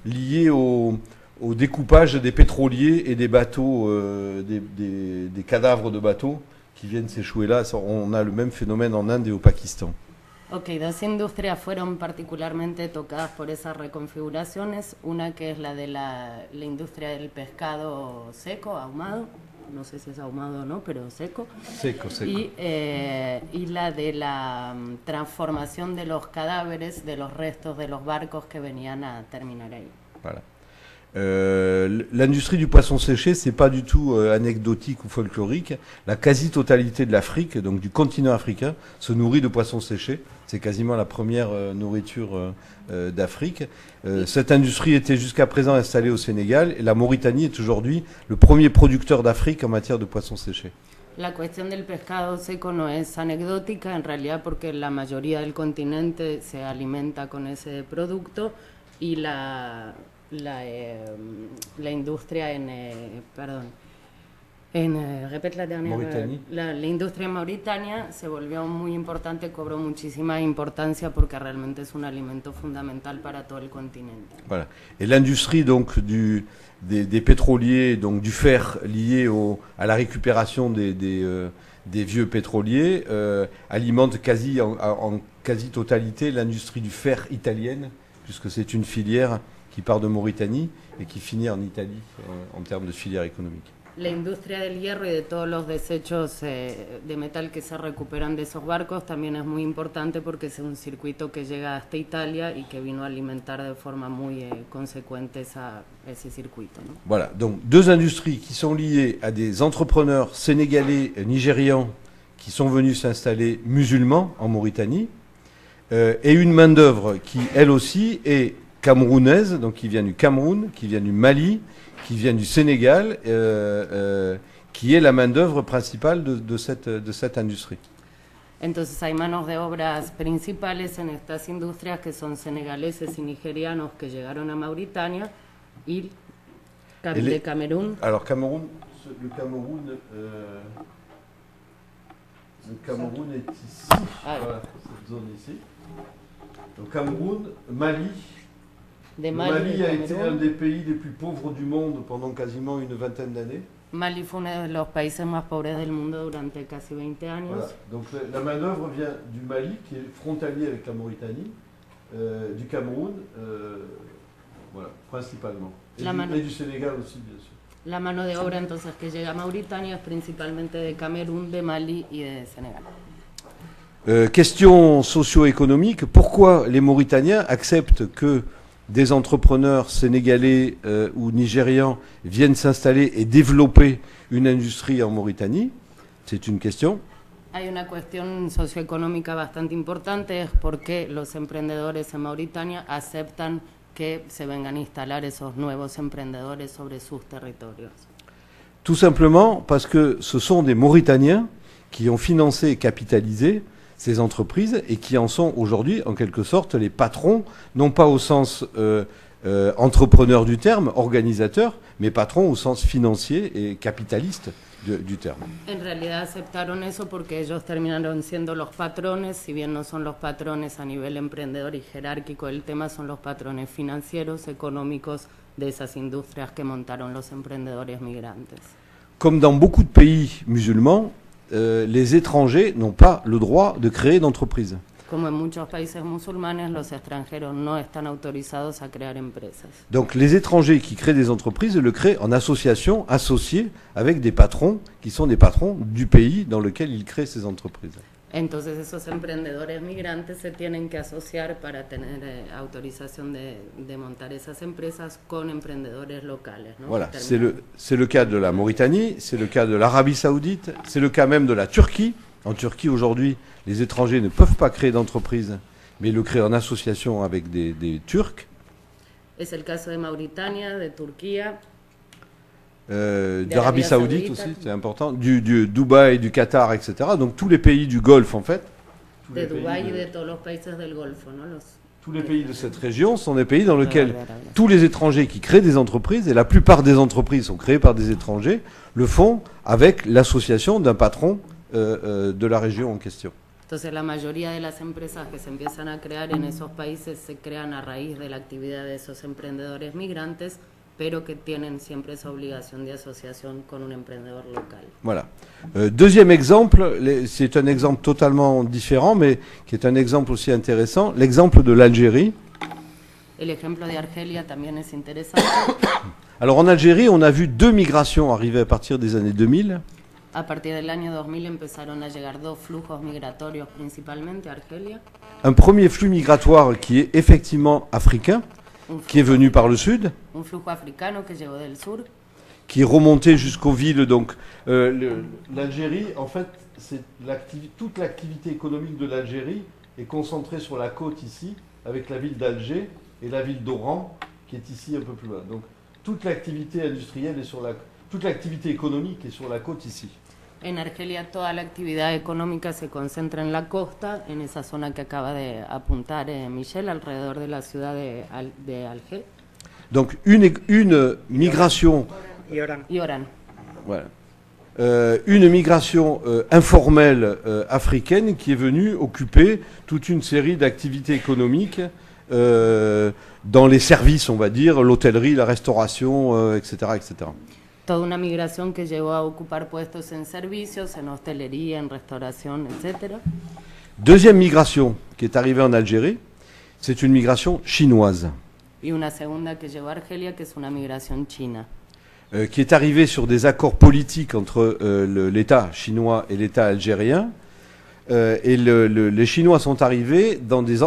liée au découpage des pétroliers et des bateaux, des cadavres de bateaux qui viennent s'échouer là. On a le même phénomène en Inde et au Pakistan. Ok, dos industrias fueron particularmente tocadas por esas reconfiguraciones. Una que es la de la industria del pescado seco, ahumado. No sé si es ahumado o no, pero seco. Seco. Y la de la transformación de los cadáveres, de los restos de los barcos que venían a terminar ahí. Voilà. L'industrie du poisson séché, c'est pas du tout anecdotique ou folklorique. La quasi-totalité de l'Afrique, donc du continent africain, se nourrit de poissons séchés. C'est quasiment la première nourriture d'Afrique. Cette industrie était jusqu'à présent installée au Sénégal et la Mauritanie est aujourd'hui le premier producteur d'Afrique en matière de poissons séchés. La cuestión del pescado seco no es anecdótica, en realidad porque la mayoría del continente se alimenta con ese producto y la industria la industria en Mauritania se volvió muy importante, cobró muchísima importancia porque realmente es un alimento fundamental para todo el continente. Voilà. Et l'industrie donc des pétroliers, donc du fer lié à la récupération des vieux pétroliers, alimente en quasi-totalité l'industrie du fer italienne, puisque c'est une filière qui part de Mauritanie et qui finit en Italie en termes de filière économique. La industria del hierro y de todos los desechos de metal que se recuperan de esos barcos también es muy importante porque es un circuito que llega hasta Italia y que vino a alimentar de forma muy consecuente ese circuito, ¿no? Voilà, donc deux industries qui sont liées à des entrepreneurs sénégalais, nigérians qui sont venus s'installer musulmans en Mauritanie et une main-d'œuvre qui, elle aussi, est camerounaise, donc qui vient du Cameroun, qui vient du Mali, qui vient du Sénégal, qui est la main-d'œuvre principale de cette industrie. Entonces hay manos de obras principales en estas industrias que son senegaleses y nigerianos que llegaron a Mauritania y de Camerún. Alors le Cameroun est ici, voilà, cette zone ici. Le Cameroun, Mali. Mali a été un des pays les plus pauvres du monde pendant quasiment une vingtaine d'années. Mali fue uno de los países más pobres del mundo durante casi 20 años. Voilà. Donc la main-d'œuvre vient du Mali, qui est frontalier avec la Mauritanie, du Cameroun, voilà, principalement. Et du Sénégal aussi, bien sûr. La mano de obra entonces que llega a Mauritania es principalmente de Camerún, de Mali y de Sénégal. Question socio-économique, pourquoi les Mauritaniens acceptent que des entrepreneurs sénégalais ou nigérians viennent s'installer et développer une industrie en Mauritanie? C'est une question. Hay una cuestión socioeconómica bastante importante, es por qué los emprendedores en Mauritania aceptan que se vengan a instalar esos nuevos emprendedores sobre sus territorios. Tout simplement parce que ce sont des Mauritaniens qui ont financé et capitalisé ces entreprises et qui en sont aujourd'hui en quelque sorte les patrons, non pas au sens entrepreneur du terme, organisateur, mais patrons au sens financier et capitaliste du terme. En realidad aceptaron eso porque ellos terminaron siendo los patrones, si bien no son los patrones a nivel emprendedor y jerárquico del tema, son los patrones financieros, económicos de esas industrias que montaron los emprendedores migrantes. Comme dans beaucoup de pays musulmans, les étrangers n'ont pas le droit de créer d'entreprise. Como en muchos países musulmanes, los extranjeros no están autorizados a crear empresas. Donc les étrangers qui créent des entreprises le créent en association, associés avec des patrons qui sont des patrons du pays dans lequel ils créent ces entreprises. Entonces esos emprendedores migrantes se tienen que asociar para tener autorización de montar esas empresas con emprendedores locales, ¿no? Voilà, c'est le cas de la Mauritanie, c'est le cas de l'Arabie Saoudite, c'est le cas même de la Turquie. En Turquie aujourd'hui, les étrangers ne peuvent pas créer d'entreprise, mais le créent en association avec des Turcs. Es el caso de Mauritania, de Turquía, d'Arabie Saoudite aussi, c'est important, du Dubaï, du Qatar, etc. Donc tous les pays du Golfe, en fait. de Dubái y de todos los países del Golfo, ¿no? Tous les pays de cette région sont des pays dans lesquels tous les étrangers qui créent des entreprises, et la plupart des entreprises sont créées par des étrangers, le font avec l'association d'un patron de la région en question. Entonces la mayoría de las empresas que se empiezan a crear en esos países se crean a raíz de la actividad de esos emprendedores migrantes, pero que tienen siempre esa obligación de asociación con un emprendedor local. Voilà. Deuxième exemple, c'est un exemple totalement différent, mais qui est un exemple aussi intéressant, l'exemple de l'Algérie. El ejemplo de Argelia también es interesante. Alors en Algérie, on a vu 2 migrations arriver à partir des années 2000. A partir del año 2000 empezaron a llegar 2 flujos migratorios principalmente a Argelia. Un premier flux migratoire qui est effectivement africain, qui est venu par le sud, Un flujo africano que llegó del sur, qui est remonté jusqu'aux villes. Donc l'Algérie, en fait, c'est toute l'activité économique de l'Algérie est concentrée sur la côte ici, avec la ville d'Alger et la ville d'Oran, qui est ici un peu plus loin. Donc toute l'activité industrielle est toute l'activité économique est sur la côte ici. en Argelia toda la actividad económica se concentra en la costa, en esa zona que acaba de apuntar Michel, alrededor de la ciudad de Alger Donc une migration, Y Orán. y Orán. voilà, une migration informelle africaine qui est venue occuper toute une série d'activités économiques dans les services, on va dire, l'hôtellerie, la restauration, etc., etc. Toda una migración que llegó a ocupar puestos en servicios, en hostelería, en restauración, etc. Deuxième migration qui est arrivée en Algérie, c'est une migration chinoise, Y una segunda que llegó a Argelia, que es una migración china, qui est arrivée sur des accords politiques entre l'État chinois et l'État algérien. Et les Chinois sont arrivés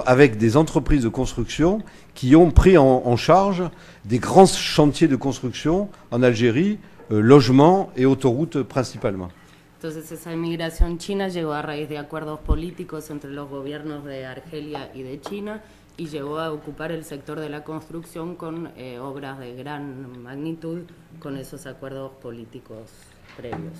avec des entreprises de construction qui ont pris en charge des grands chantiers de construction en Algérie, logements et autoroutes principalement. Entonces esa inmigración china llegó a raíz de acuerdos políticos entre los gobiernos de Argelia y de China y llegó a ocupar el sector de la construcción con obras de gran magnitud con esos acuerdos políticos previos.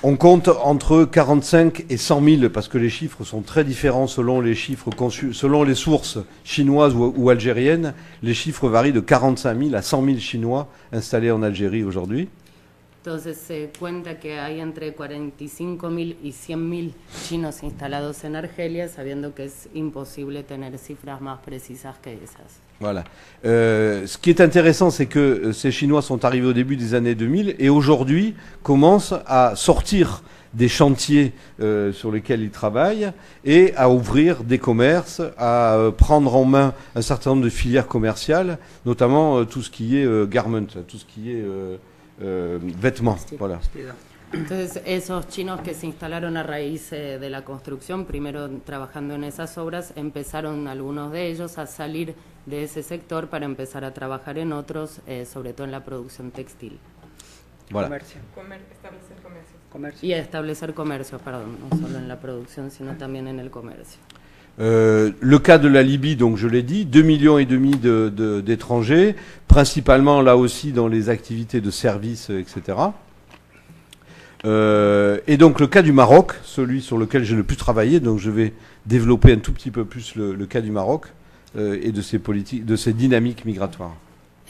On compte entre 45 et 100 000 parce que les chiffres sont très différents selon les chiffres selon les sources chinoises ou algériennes. Les chiffres varient de 45 000 à 100 000 Chinois installés en Algérie aujourd'hui. Entonces se cuenta que hay entre 45.000 y 100.000 chinos instalados en Argelia, sabiendo que es imposible tener cifras más precisas que esas. Voilà. Ce qui est intéressant, c'est que ces Chinois sont arrivés au début des années 2000 et aujourd'hui commencent à sortir des chantiers sur lesquels ils travaillent et à ouvrir des commerces, à prendre en main un certain nombre de filières commerciales, notamment tout ce qui est garment, tout ce qui est vêtements. Voilà. Entonces, esos chinos que se instalaron a raíz de la construcción, primero trabajando en esas obras, empezaron algunos de ellos a salir de ese sector para empezar a trabajar en otros, sobre todo en la producción textil. Voilà. Comercio. Establecer comercios. Comercio. Y establecer comercios, perdón, no solo en la producción, sino también en el comercio. Le cas de la Libye, donc je l'ai dit, 2,5 millions d'étrangers, principalement là aussi dans les activités de services, etc. Et donc le cas du Maroc, celui sur lequel j'ai le plus travaillé, donc je vais développer un tout petit peu plus le cas du Maroc et de ses politiques, de ses dynamiques migratoires.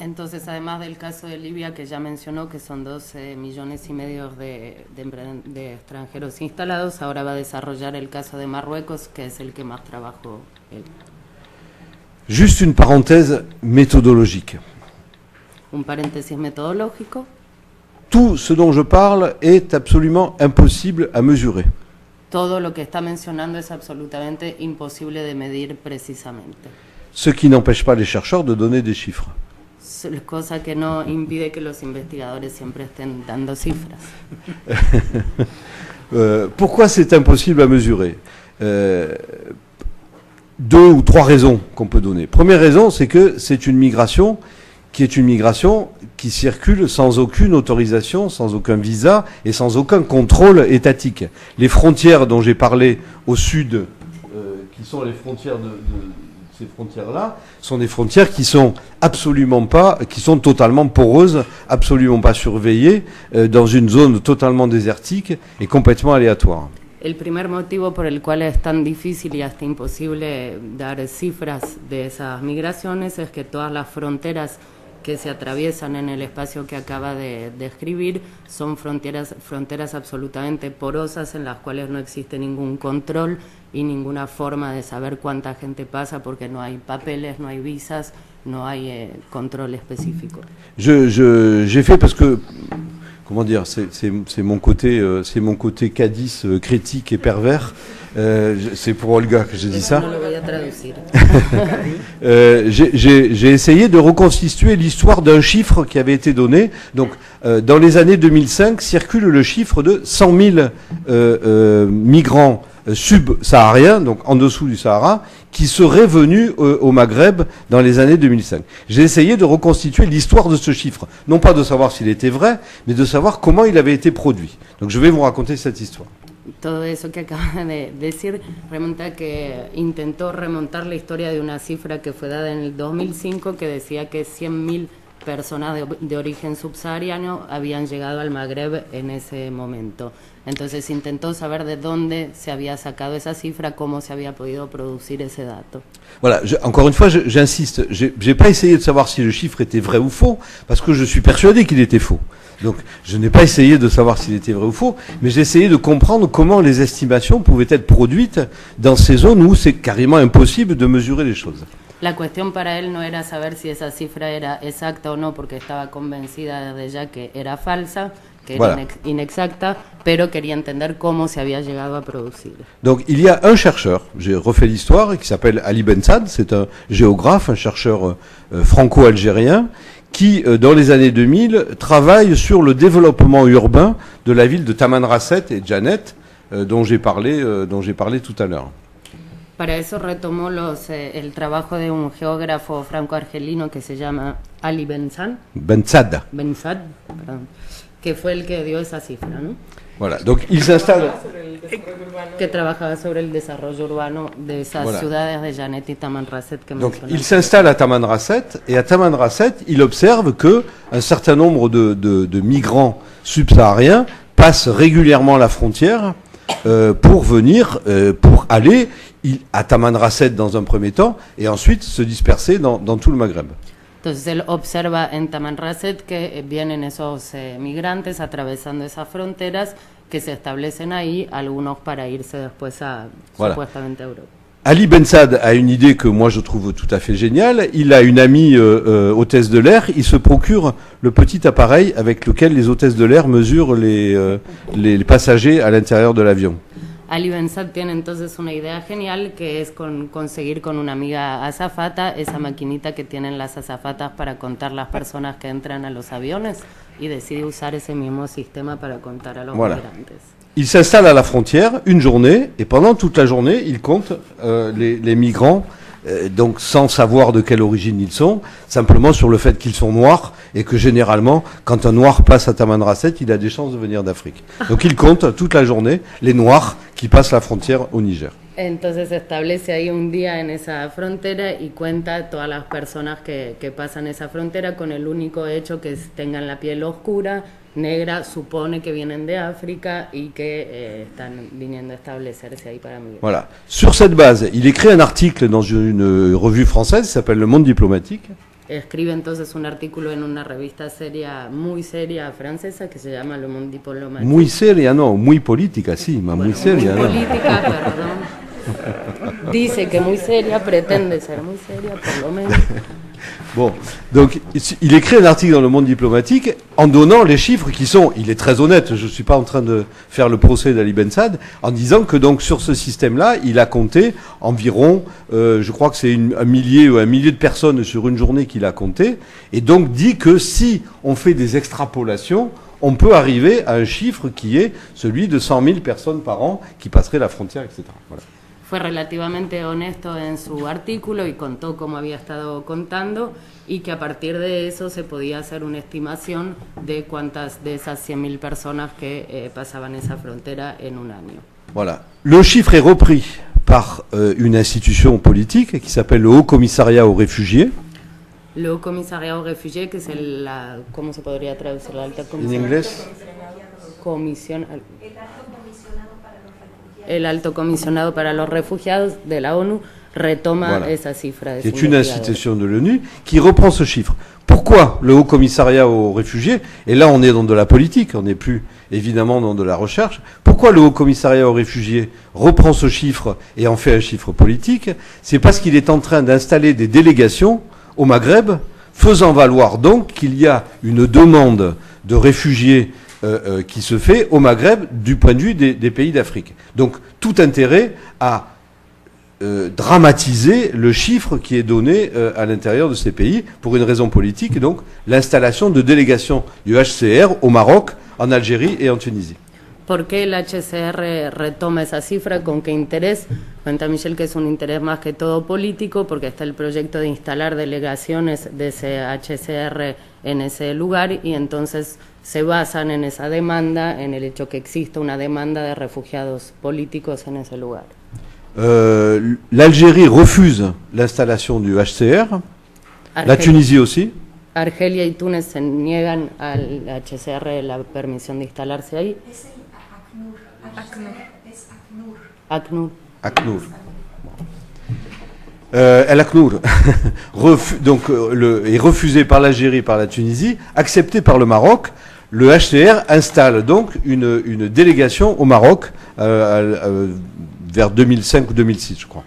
Entonces, además del caso de Libia, que ya mencionó, que son 12,5 millones de extranjeros instalados, ahora va a desarrollar el caso de Marruecos, que es el que más trabajó él. Juste une parenthèse méthodologique. Un paréntesis metodológico. Tout ce dont je parle est absolument impossible à mesurer. Todo lo que está mencionando es absolutamente imposible de medir precisamente. Ce qui n'empêche pas les chercheurs de donner des chiffres. Cosa que no impide que los investigadores siempre estén dando cifras. Pourquoi c'est impossible à mesurer? 2 ou 3 raisons qu'on peut donner. Première raison, c'est que c'est une migration qui circule sans aucune autorisation, sans aucun visa et sans aucun contrôle étatique. Les frontières dont j'ai parlé au sud, qui sont les frontières ces frontières-là sont des frontières qui sont totalement poreuses, absolument pas surveillées, dans une zone totalement désertique et complètement aléatoire. El primer motivo por el cual es tan difícil y hasta imposible dar cifras de esas migraciones es que todas las fronteras que se atraviesan en el espacio que acaba de describir son fronteras absolutamente porosas en las cuales no existe ningún control y ninguna forma de saber cuánta gente pasa porque no hay papeles, no hay visas, no hay control específico. J'ai fait parce que comment dire, c'est mon côté Cadiz critique et pervers. C'est pour Olga que je dis ça. J'ai essayé de reconstituer l'histoire d'un chiffre qui avait été donné. Donc, dans les années 2005, circule le chiffre de 100 000 migrants subsahariens, donc en dessous du Sahara, qui seraient venus au Maghreb dans les années 2005. J'ai essayé de reconstituer l'histoire de ce chiffre, non pas de savoir s'il était vrai, mais de savoir comment il avait été produit. Donc je vais vous raconter cette histoire. Todo eso que acaba de decir remonta que intentó remontar la historia de una cifra que fue dada en el 2005 que decía que 100.000 personas de origen subsahariano habían llegado al Magreb en ese momento. Entonces intentó saber de dónde se había sacado esa cifra, cómo se había podido producir ese dato. Voilà, encore une fois, j'insiste, j'ai pas essayé de savoir si le chiffre était vrai ou faux, parce que je suis persuadé qu'il était faux. Donc, je n'ai pas essayé de savoir s'il était vrai ou faux, mais j'ai essayé de comprendre comment les estimations pouvaient être produites dans ces zones où c'est carrément impossible de mesurer les choses. La cuestión para él no era saber si esa cifra era exacta o no, porque estaba convencida desde ya que era falsa, que era inexacta, pero quería entender cómo se había llegado a producir. Donc il y a un chercheur, j'ai refait l'histoire, qui s'appelle Ali Bensad, c'est un géographe, un chercheur franco-algérien, qui, dans les années 2000, travaille sur le développement urbain de la ville de Tamanrasset et Djanet, dont j'ai parlé tout à l'heure. Para eso retomó el trabajo de un geógrafo franco-argelino que se llama Ali Bensad, perdón, que fue el que dio esa cifra, ¿no? Voilà, donc il s'installe. Que trabajaba sobre el desarrollo urbano de esas ciudades de Djanet y Tamanrasset que donc mencioné. il s'installe à Tamanrasset, et à Tamanrasset, il observe que un certain nombre de migrants subsahariens passent régulièrement la frontière pour aller à Tamanrasset dans un premier temps, et ensuite se disperser dans tout le Maghreb. Entonces él observa en Tamanrasset que vienen esos migrantes atravesando esas fronteras que se establecen ahí, algunos para irse después supuestamente a Europa. Ali Bensad a une idée que moi je trouve tout à fait géniale. Il a une amie hôtesse de l'air. Il se procure le petit appareil avec lequel les hôtesses de l'air mesurent les passagers à l'intérieur de l'avion. Ali Bensad tiene entonces una idea genial que es conseguir con una amiga azafata esa maquinita que tienen las azafatas para contar las personas que entran a los aviones y decide usar ese mismo sistema para contar a los migrantes. Il s'installe à la frontière une journée et pendant toute la journée, il compte les migrants, donc sans savoir de quelle origine ils sont, simplement sur le fait qu'ils sont noirs et que généralement, quand un noir passe à Tamanrasset, il a des chances de venir d'Afrique. Donc il compte toute la journée les noirs qui passent la frontière au Niger. Entonces establece ahí un día en esa frontera y cuenta todas las personas que pasan esa frontera con el único hecho que tengan la piel oscura, negra, supone que vienen de África y que están viniendo a establecerse ahí para migrar. Voilà. Sur cette base, il écrit un article dans une revue française qui s'appelle Le Monde Diplomatique. Escribe entonces un artículo en una revista muy seria francesa que se llama Le Monde Diplomatique. Muy seria, no, muy política, sí, ma muy seria. Muy política, perdón. Dice que muy seria, pretende ser muy seria, por lo menos. Bon, donc il écrit un article dans Le Monde Diplomatique en donnant les chiffres qui sont, il est très honnête, je ne suis pas en train de faire le procès d'Ali Bensad, en disant que donc sur ce système-là, il a compté environ, je crois que c'est un millier de personnes sur une journée qu'il a compté, et donc dit que si on fait des extrapolations, on peut arriver à un chiffre qui est celui de 100 000 personnes par an qui passeraient la frontière, etc. Voilà. Fue relativamente honesto en su artículo y contó cómo había estado contando y que a partir de eso se podía hacer una estimación de cuántas de esas 100.000 personas que pasaban esa frontera en un año. Voilà. Le chiffre est repris par une institution politique qui s'appelle le Haut Commissariat aux réfugiés. Le Haut Commissariat aux réfugiés, que es ¿cómo se podría traducir? La alta En comisión. inglés. Comisión, el Alto Comisionado para los Refugiados de la ONU retoma Voilà. esa cifra de Qui su est une investigador. institution de l'ONU, qui reprend ce chiffre. Pourquoi le Haut Commissariat aux réfugiés, et là on est dans de la politique, on n'est plus évidemment dans de la recherche, pourquoi le Haut Commissariat aux réfugiés reprend ce chiffre et en fait un chiffre politique? C'est parce qu'il est en train d'installer des délégations au Maghreb, faisant valoir donc qu'il y a une demande de réfugiés qui se fait au Maghreb du point de vue des pays d'Afrique. Donc tout intérêt à dramatiser le chiffre qui est donné à l'intérieur de ces pays pour une raison politique, donc l'installation de délégations du HCR au Maroc, en Algérie et en Tunisie. ¿Por qué el HCR retoma esa cifra? ¿Con qué interés? Cuenta Michel que es un interés más que todo político, porque está el proyecto de instalar delegaciones de ese HCR en ese lugar y entonces se basan en esa demanda, en el hecho que existe una demanda de refugiados políticos en ese lugar. L'Algérie refuse l'installation du HCR, la Tunisie aussi. Argelia y Túnez se niegan al HCR la permisión de instalarse ahí. Es el ACNUR. Es ACNUR. ACNUR. ACNUR. El ACNUR est refusé par l'Algérie, par la Tunisie, accepté par le Maroc. Le HCR installe donc une délégation au Maroc vers 2005 ou 2006, je crois.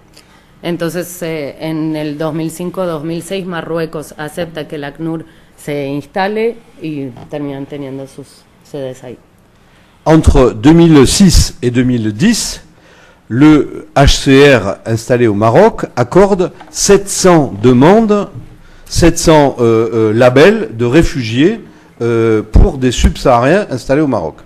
Entonces, en el 2005-2006, Marruecos acepta que el ACNUR se instale y terminan teniendo sus sedes ahí. Entre 2006 et 2010, le HCR installé au Maroc accorde 700 demandes, 700 labels de réfugiés pour des subsahariens installés au Maroc.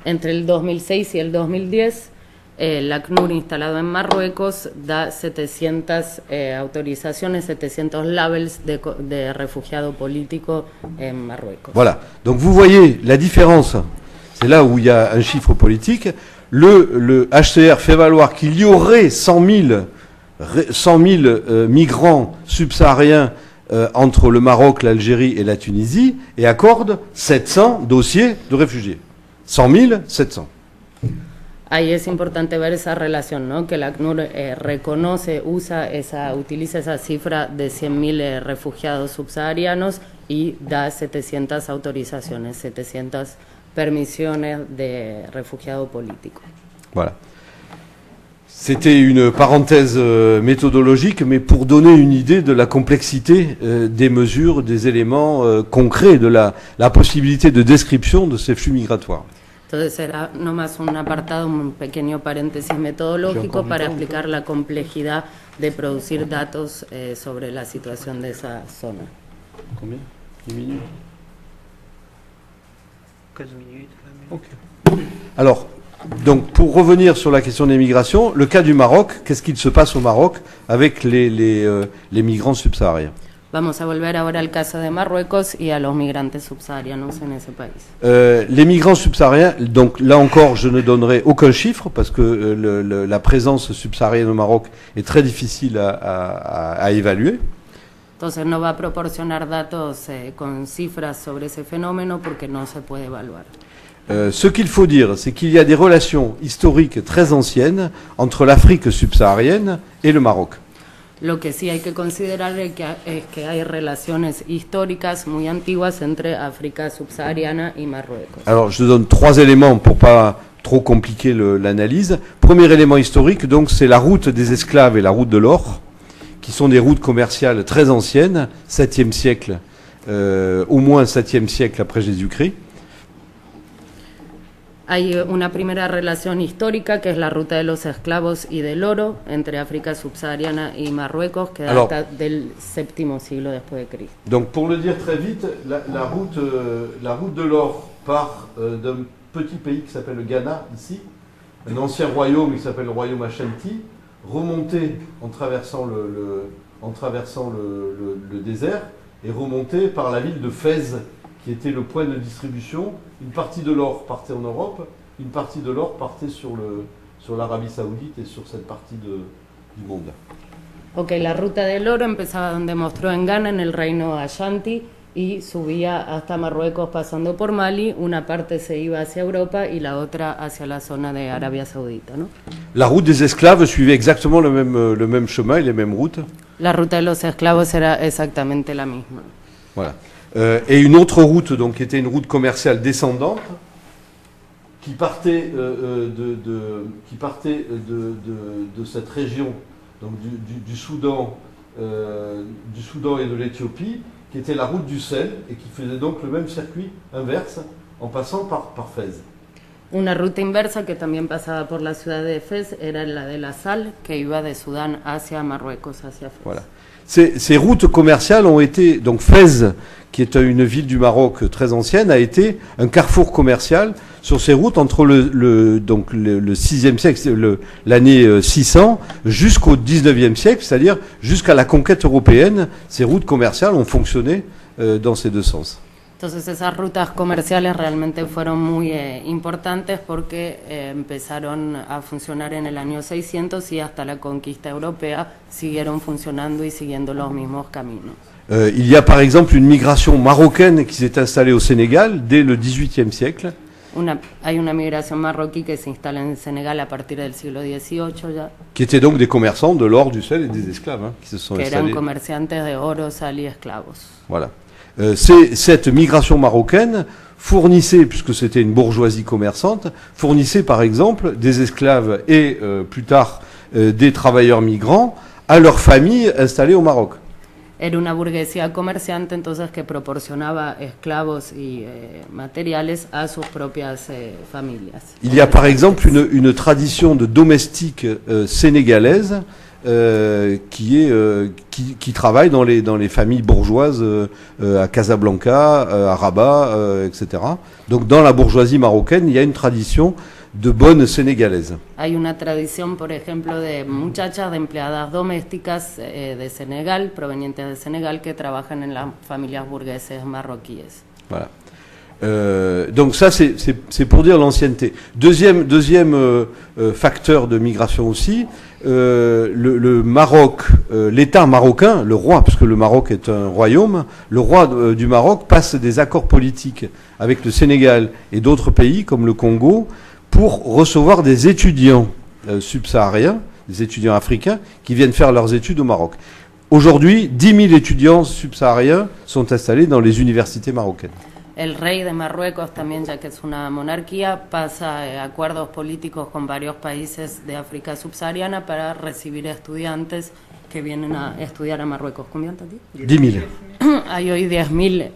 Entre el 2006 y el 2010, el ACNUR instalado en Marruecos da 700 autorizaciones, 700 labels de refugiado político en Marruecos. Voilà. Donc vous voyez la différence. C'est là où il y a un chiffre politique. Le HCR fait valoir qu'il y aurait 100 000 migrants subsahariens entre le Maroc, l'Algérie et la Tunisie et accorde 700 dossiers de réfugiés. 100 000, 700. Ahí es importante ver esa relación, ¿no? Que el ACNUR reconoce, utiliza esa cifra de 100.000 refugiados subsaharianos y da 700 autorizaciones, 700 permisiones de refugiado político. Voilà. C'était une parenthèse méthodologique, mais pour donner une idée de la complexité des mesures, des éléments concrets, de la possibilité de description de ces flux migratoires. Entonces era nomás un apartado, un pequeño paréntesis metodológico para explicar la complejidad de producir datos sobre la situación de esa zona. Combien? 10 minutes? 15 minutes. Okay. Alors, donc pour revenir sur la question des migrations, le cas du Maroc, qu'est-ce qu'il se passe au Maroc avec les migrants subsahariens? Vamos a volver ahora al caso de Marruecos y a los migrantes subsaharianos en ese país. Les migrants subsahariens, donc là encore, je ne donnerai aucun chiffre parce que la présence subsaharienne au Maroc est très difficile à évaluer. Entonces no va a proporcionar datos con cifras sobre ese fenómeno porque no se puede evaluar. Ce qu'il faut dire, c'est qu'il y a des relations historiques très anciennes entre l'Afrique subsaharienne et le Maroc. Lo que sí hay que considerar es que hay relaciones históricas muy antiguas entre África subsahariana y Marruecos. Alors, je donne 3 éléments pour pas trop compliquer l'analyse. Premier élément historique, donc, c'est la route des esclaves et la route de l'or, qui sont des routes commerciales très anciennes, 7e siècle, au moins 7e siècle après Jésus-Christ. Hay una primera relación histórica que es la ruta de los esclavos y del oro entre África subsahariana y Marruecos que data del VII siglo después de Cristo. Donc pour le dire très vite, la route de l'or part d'un petit pays qui s'appelle le Ghana ici, un ancien royaume qui s'appelle le royaume Ashanti, remonté en traversant le désert et remonté par la ville de Fès, qui était le point de distribution. Une partie de l'or partait en Europe, une partie de l'or partait sur sur l'Arabie Saoudite et sur cette partie du monde. Ok, la ruta del oro empezaba donde mostró en Ghana, en el reino Ashanti, y subía hasta Marruecos pasando por Mali. Una parte se iba hacia Europa y la otra hacia la zona de Arabia Saudita, ¿no? La route des esclaves suivait exactement le même chemin et les mêmes routes. La ruta de los esclavos era exactamente la misma. Voilà. Et une autre route, donc, qui était une route commerciale descendante, qui partait de cette région, donc du Soudan et de l'Éthiopie, qui était la route du sel et qui faisait donc le même circuit inverse en passant par Fès. Una ruta inversa que también pasaba por la ciudad de Fez era la de la sal, que iba de Sudán hacia Marruecos, hacia Fez. Voilà. Ces routes commerciales ont été, donc Fès, qui est une ville du Maroc très ancienne, a été un carrefour commercial sur ces routes entre le 6e siècle, l'année 600, jusqu'au 19e siècle, c'est-à-dire jusqu'à la conquête européenne. Ces routes commerciales ont fonctionné dans ces deux sens. Entonces esas rutas comerciales realmente fueron muy importantes porque empezaron a funcionar en el año 600 y hasta la conquista europea siguieron funcionando y siguiendo los mismos caminos. Il y a par exemple une migration marocaine qui s'est installée au Sénégal dès le XVIIIe siècle. Hay una migración marroquí que se instala en Senegal a partir del siglo XVIII ya. Qui étaient donc des commerçants de l'or, du sel et des esclaves qui se sont que installés. eran comerciantes de oro, sal y esclavos. Voilà. Cette migration marocaine fournissait, puisque c'était une bourgeoisie commerçante, fournissait par exemple des esclaves et plus tard des travailleurs migrants à leurs familles installées au Maroc. Era una burguesía comerciante entonces que proporcionaba esclavos y materiales a sus propias familias. Il y a par exemple une tradition de domestique sénégalaise qui travaille dans les familles bourgeoises à Casablanca, à Rabat, etc. Donc dans la bourgeoisie marocaine, il y a une tradition de bonnes sénégalaises. Hay una tradición, por ejemplo, de muchachas, de empleadas domésticas de Senegal, provenientes de Senegal, que trabajan en las familias burgueses marroquíes. Voilà. Donc ça, c'est pour dire l'ancienneté. Deuxième facteur de migration aussi, le Maroc, l'État marocain, le roi, puisque le Maroc est un royaume, le roi du Maroc passe des accords politiques avec le Sénégal et d'autres pays comme le Congo pour recevoir des étudiants subsahariens, des étudiants africains qui viennent faire leurs études au Maroc. Aujourd'hui, 10 000 étudiants subsahariens sont installés dans les universités marocaines. El rey de Marruecos también, ya que es una monarquía, pasa acuerdos políticos con varios países de África subsahariana para recibir estudiantes que vienen a estudiar a Marruecos. ¿Cuántos? 10 000. Hay hoy 10.000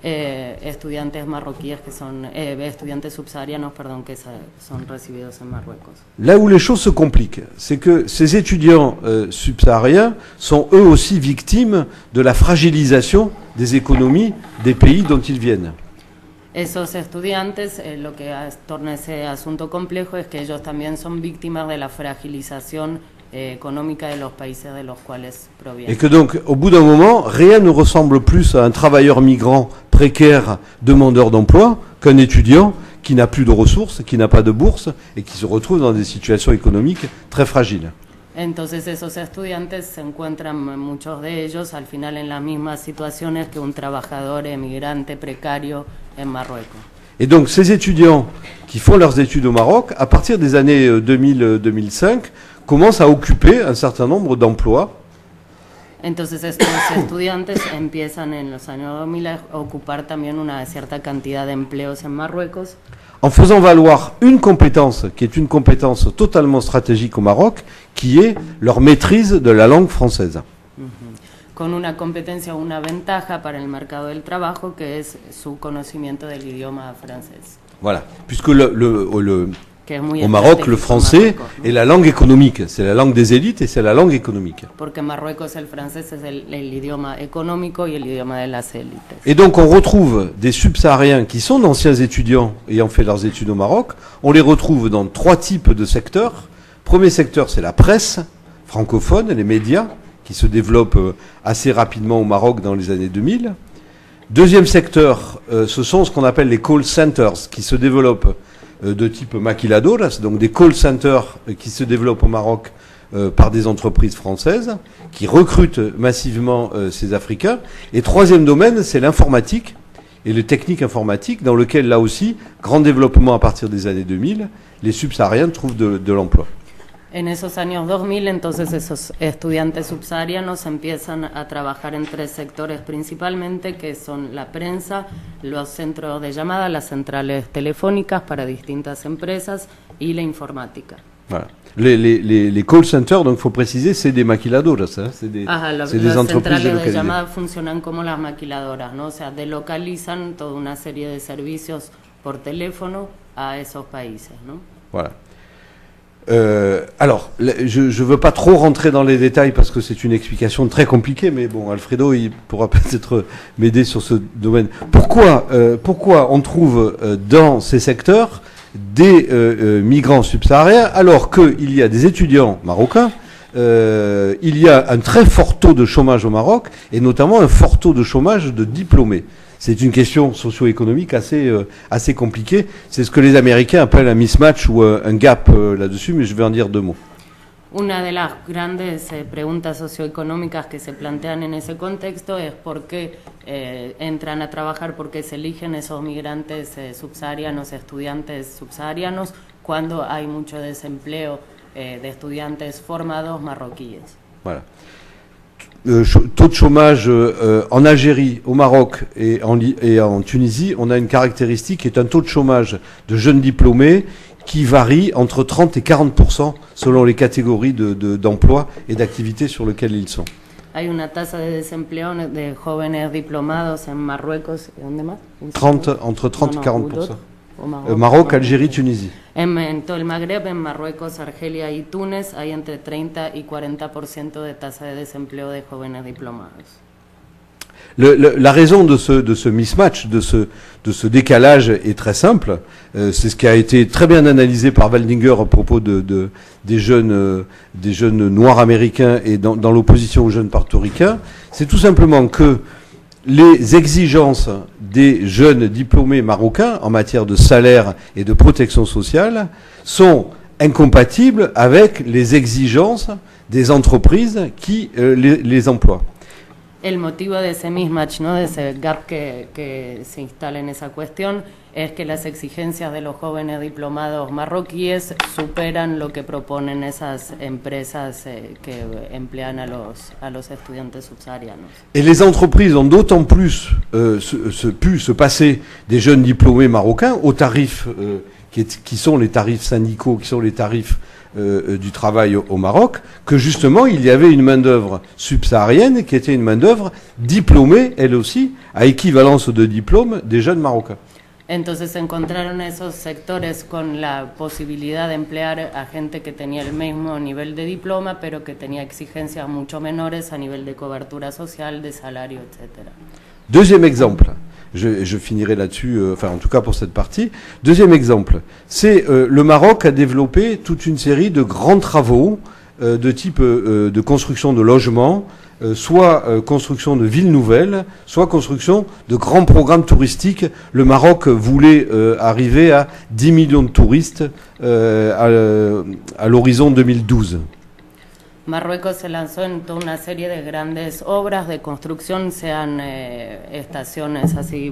estudiantes marroquíes que son estudiantes subsaharianos, perdón, que son recibidos en Marruecos. Là où les choses se compliquent, c'est que ces étudiants subsahariens sont eux aussi victimes de la fragilisation des économies des pays dont ils viennent. Esos estudiantes, lo que torna ese asunto complejo es que ellos también son víctimas de la fragilización économica de los países de los cuales provienen. Et que donc, au bout d'un moment, rien ne ressemble plus à un travailleur migrant précaire, demandeur d'emploi, qu'un étudiant qui n'a plus de ressources, qui n'a pas de bourse et qui se retrouve dans des situations économiques très fragiles. Entonces esos estudiantes se encuentran, muchos de ellos, al final en las mismas situaciones que un trabajador emigrante precario en Marruecos. Et donc ces étudiants qui font leurs études au Maroc, à partir des années 2000-2005, commencent à occuper un certain nombre d'emplois. Entonces estos estudiantes empiezan en los años 2000 a ocupar también una cierta cantidad de empleos en Marruecos. En faisant valoir une compétence qui est une compétence totalement stratégique au Maroc, qui est leur maîtrise de la langue française. Con una competencia, una ventaja para el mercado del trabajo, que es su conocimiento del idioma francés. Voilà, puisque Que es muy au Maroc, estratégico le français Marruecos, ¿no? est la langue économique, c'est la langue des élites et c'est la langue économique. Porque en Marruecos el francés es el idioma económico y el idioma de las élites. Et donc on retrouve des subsahariens qui sont d'anciens étudiants ayant fait leurs études au Maroc, on les retrouve dans 3 types de secteurs. Premier secteur, c'est la presse francophone, les médias, qui se développent assez rapidement au Maroc dans les années 2000. Deuxième secteur, ce sont ce qu'on appelle les call centers, qui se développent de type maquiladoras, donc des call centers qui se développent au Maroc par des entreprises françaises, qui recrutent massivement ces Africains. Et troisième domaine, c'est l'informatique et les techniques informatiques, dans lequel, là aussi, grand développement à partir des années 2000, les subsahariens trouvent de l'emploi. En esos años 2000, entonces esos estudiantes subsaharianos empiezan a trabajar en tres sectores principalmente, que son la prensa, los centros de llamada, las centrales telefónicas para distintas empresas y la informática. Voilà. Les call centers, donc il faut préciser, c'est des maquiladoras, hein, c'est des las entreprises centrales de délocalisées. llamada funcionan como las maquiladoras, ¿no? O sea, delocalizan toda una serie de servicios por teléfono a esos países, ¿no? Voilà. Alors, je ne veux pas trop rentrer dans les détails parce que c'est une explication très compliquée, mais bon, Alfredo, il pourra peut-être m'aider sur ce domaine. Pourquoi on trouve dans ces secteurs des migrants subsahariens alors qu'il y a des étudiants marocains, il y a un très fort taux de chômage au Maroc et notamment un fort taux de chômage de diplômés. C'est une question socio-économique assez compliquée. C'est ce que les Américains appellent un mismatch ou un gap là-dessus, mais je vais en dire deux mots. Una de las grandes preguntas socioeconómicas que se plantean en ese contexto es por qué entran a trabajar, por qué se eligen esos migrantes subsaharianos, estudiantes subsaharianos, cuando hay mucho desempleo de estudiantes formados marroquíes. Voilà. Taux de chômage en Algérie, au Maroc et en Tunisie, on a une caractéristique qui est un taux de chômage de jeunes diplômés qui varie entre 30 et 40% selon les catégories d'emploi et d'activités sur lesquelles ils sont. Hay una tasa de desempleo de jóvenes diplomados en Marruecos, ¿dónde más? Entre 30 et 40%. Maroc, Maroc, Algérie, Tunisie. En todo el Magreb, en Marruecos, Argelia y Túnez, hay entre 30 y 40% de tasa de desempleo de jóvenes diplomados. La raison de ce mismatch, de ce décalage est très simple. C'est ce qui a été très bien analysé par Waldinger à propos des jeunes noirs américains et dans l'opposition aux jeunes portoricains. C'est tout simplement que les exigences des jeunes diplômés marocains en matière de salaire et de protection sociale sont incompatibles avec les exigences des entreprises qui les emploient. El motivo de ese mismatch, ¿no? De ese gap que se instala en esa cuestión, es que las exigencias de los jóvenes diplomados marroquíes superan lo que proponen esas empresas que emplean a los estudiantes subsaharianos. Et les entreprises ont d'autant plus pu se passer des jeunes diplômés marocains aux tarifs qui sont les tarifs syndicaux, qui sont les tarifs du travail au Maroc, que justement il y avait une main-d'œuvre subsaharienne qui était une main-d'œuvre diplômée, elle aussi, à équivalence de diplôme des jeunes marocains. Entonces encontraron esos sectores con la posibilidad de emplear a gente que tenía el mismo nivel de diploma, pero que tenía exigencias mucho menores a nivel de cobertura social, de salario, etc. Deuxième exemple, je finirai là-dessus, enfin en tout cas pour cette partie. Deuxième exemple, c'est le Maroc a développé toute une série de grands travaux de type de construction de logements, soit construction de villes nouvelles, soit construction de grands programmes touristiques. Le Maroc voulait arriver à 10 millions de touristes à l'horizon 2012. Marruecos se lanzó en toda una serie de grandes obras de construcción, sean estaciones así,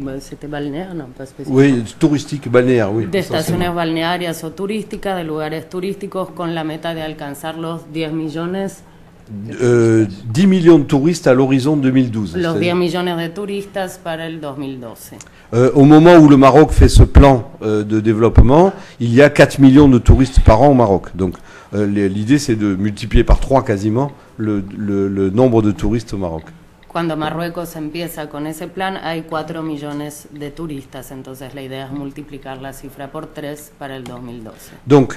balnearias, no, oui, touristique, balnéaire, oui. De estaciones balnearias o turísticas, de lugares turísticos, con la meta de alcanzar los 10 millones. 10 millions de touristes à l'horizon 2012. Los 10 millones de turistas para el 2012. Au moment où le Maroc fait ce plan de développement, il y a 4 millions de touristes par an au Maroc. Donc l'idée c'est de multiplier par 3 quasiment le nombre de touristes au Maroc. Cuando Marruecos empieza con ese plan hay 4 millones de turistas, entonces la idea es multiplicar la cifra por 3 para el 2012. Donc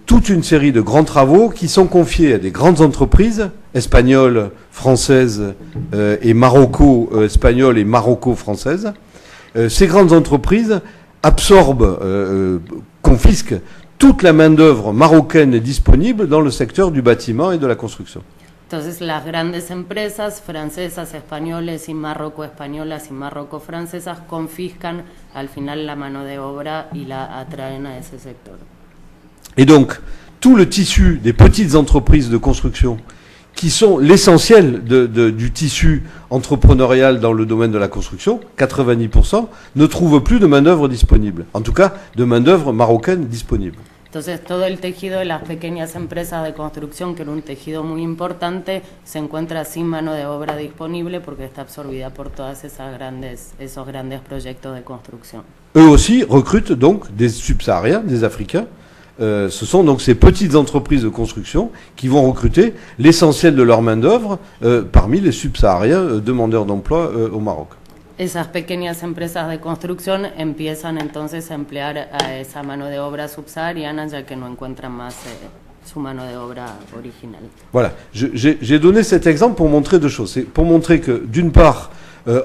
toute une série de grands travaux qui sont confiés à des grandes entreprises espagnoles, françaises et maroco-espagnoles et maroco-françaises. Ces grandes entreprises absorbent, confisquent toute la main-d'œuvre marocaine disponible dans le secteur du bâtiment et de la construction. Entonces las grandes empresas francesas, españoles y marroco-españolas y marroco-francesas confiscan al final la mano de obra y la atraen a ese sector. Et donc, tout le tissu des petites entreprises de construction, qui sont l'essentiel du tissu entrepreneurial dans le domaine de la construction, 90%, ne trouve plus de main-d'œuvre disponible. En tout cas, de main-d'œuvre marocaine disponible. Entonces todo el tejido de las pequeñas empresas de construcción, que era un tejido muy importante, se encuentra sin mano de obra disponible porque está absorbida por todas esos grandes proyectos de construcción. Eux aussi recrutent donc des subsahariens, des Africains. Ce sont donc ces petites entreprises de construction qui vont recruter l'essentiel de leur main-d'œuvre parmi les subsahariens demandeurs d'emploi au Maroc. Esas pequeñas empresas de construcción empiezan entonces a emplear a esa mano de obra subsahariana, ya que no encuentran más su mano de obra original. Voilà, j'ai donné cet exemple pour montrer deux choses. C'est pour montrer que, d'une part,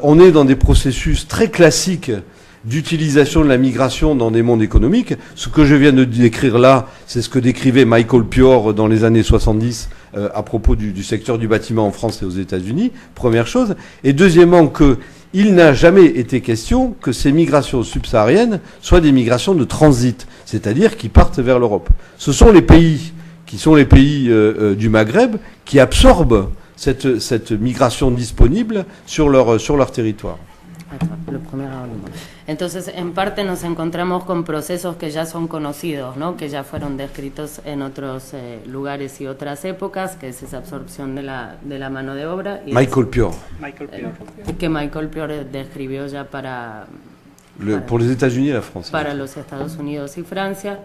on est dans des processus très classiques d'utilisation de la migration dans des mondes économiques. Ce que je viens de décrire là, c'est ce que décrivait Michael Pior dans les années 70 à propos du secteur du bâtiment en France et aux États-Unis, première chose. Et deuxièmement, qu'il n'a jamais été question que ces migrations subsahariennes soient des migrations de transit, c'est-à-dire qui partent vers l'Europe. Ce sont les pays qui sont les pays du Maghreb qui absorbent cette migration disponible sur leur territoire. Entonces, en parte nos encontramos con procesos que ya son conocidos, ¿no? Que ya fueron descritos en otros lugares y otras épocas, que es esa absorción de la mano de obra. Y Michael Pior. Que Michael Pior describió ya pour les États-Unis et la France. Para los Estados Unidos y Francia.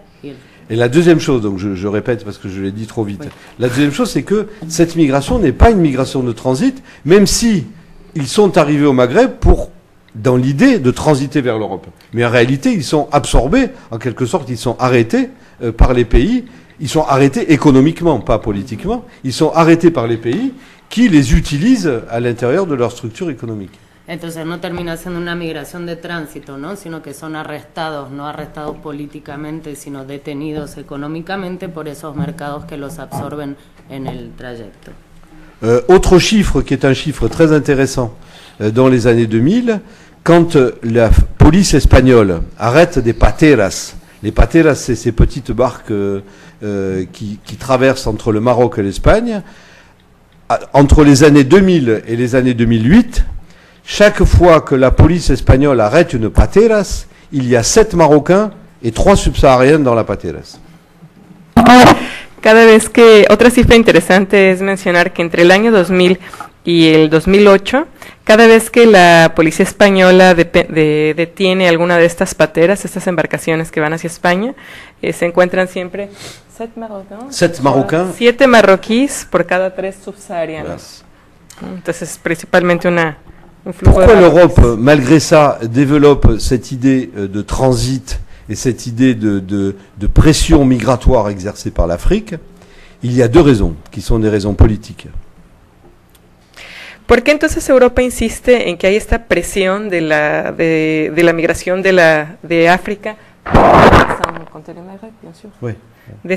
Et la deuxième chose, donc je répète parce que je l'ai dit trop vite, oui. La deuxième chose, c'est que cette migration n'est pas une migration de transit, même si ils sont arrivés au Maghreb dans l'idée de transiter vers l'Europe. Mais en réalité, ils sont absorbés, en quelque sorte, ils sont arrêtés par les pays, ils sont arrêtés économiquement, pas politiquement, ils sont arrêtés par les pays qui les utilisent à l'intérieur de leur structure économique. Entonces no termina siendo una migración de tránsito, ¿no? Sino que son arrestados, no arrestados políticamente, sino detenidos económicamente por esos mercados que los absorben en el trayecto. Autre chiffre qui est un chiffre très intéressant dans les années 2000, quand la police espagnole arrête des pateras, les pateras c'est ces petites barques qui traversent entre le Maroc et l'Espagne, entre les années 2000 et les années 2008, chaque fois que la police espagnole arrête une pateras, il y a 7 Marocains et 3 subsahariennes dans la pateras. Cada vez que, otra cifra interesante es mencionar que entre el año 2000 y el 2008, cada vez que la policía española detiene alguna de estas pateras, estas embarcaciones que van hacia España, se encuentran siempre 7 marroquíes por cada 3 subsaharianos. Entonces, es principalmente un flujo. Pourquoi l'Europe, malgré ça, développe cette idée de transit et cette idée de pression migratoire exercée par l'Afrique? Il y a 2 raisons, qui sont des raisons politiques. ¿Por qué entonces Europa insiste en que hay esta presión de la migración de África? Oui. De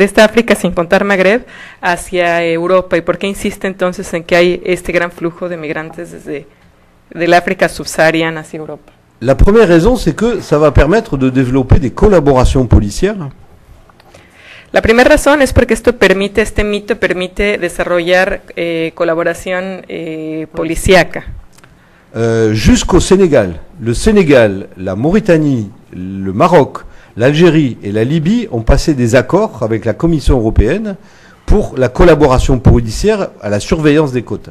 esta África sin contar Magreb hacia Europa, y por qué insiste entonces en que hay este gran flujo de migrantes desde la África subsahariana hacia Europa? La première raison, c'est que ça va permettre de développer des collaborations policières. La primera razón es porque este mito permite desarrollar colaboración policíaca. Jusqu'au Sénégal. Le Sénégal, la Mauritanie, le Maroc, l'Algérie et la Libye ont passé des accords avec la Commission européenne pour la collaboration policière à la surveillance des côtes.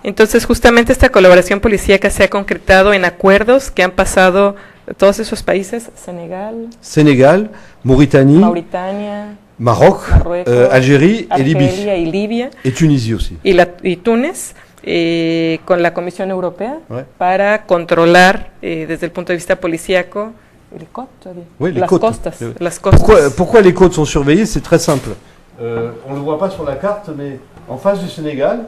Entonces, justamente esta colaboración policíaca se ha concretado en acuerdos que han pasado todos esos países: Sénégal, Mauritanie, Maroc, Algérie et Libia, et Tunisie aussi. Y Túnez, con la Comisión Europea, ouais, para controlar desde el punto de vista policíaco las costas. Pourquoi les côtes sont surveillées? C'est très simple. On ne le voit pas sur la carte, mais en face du Sénégal,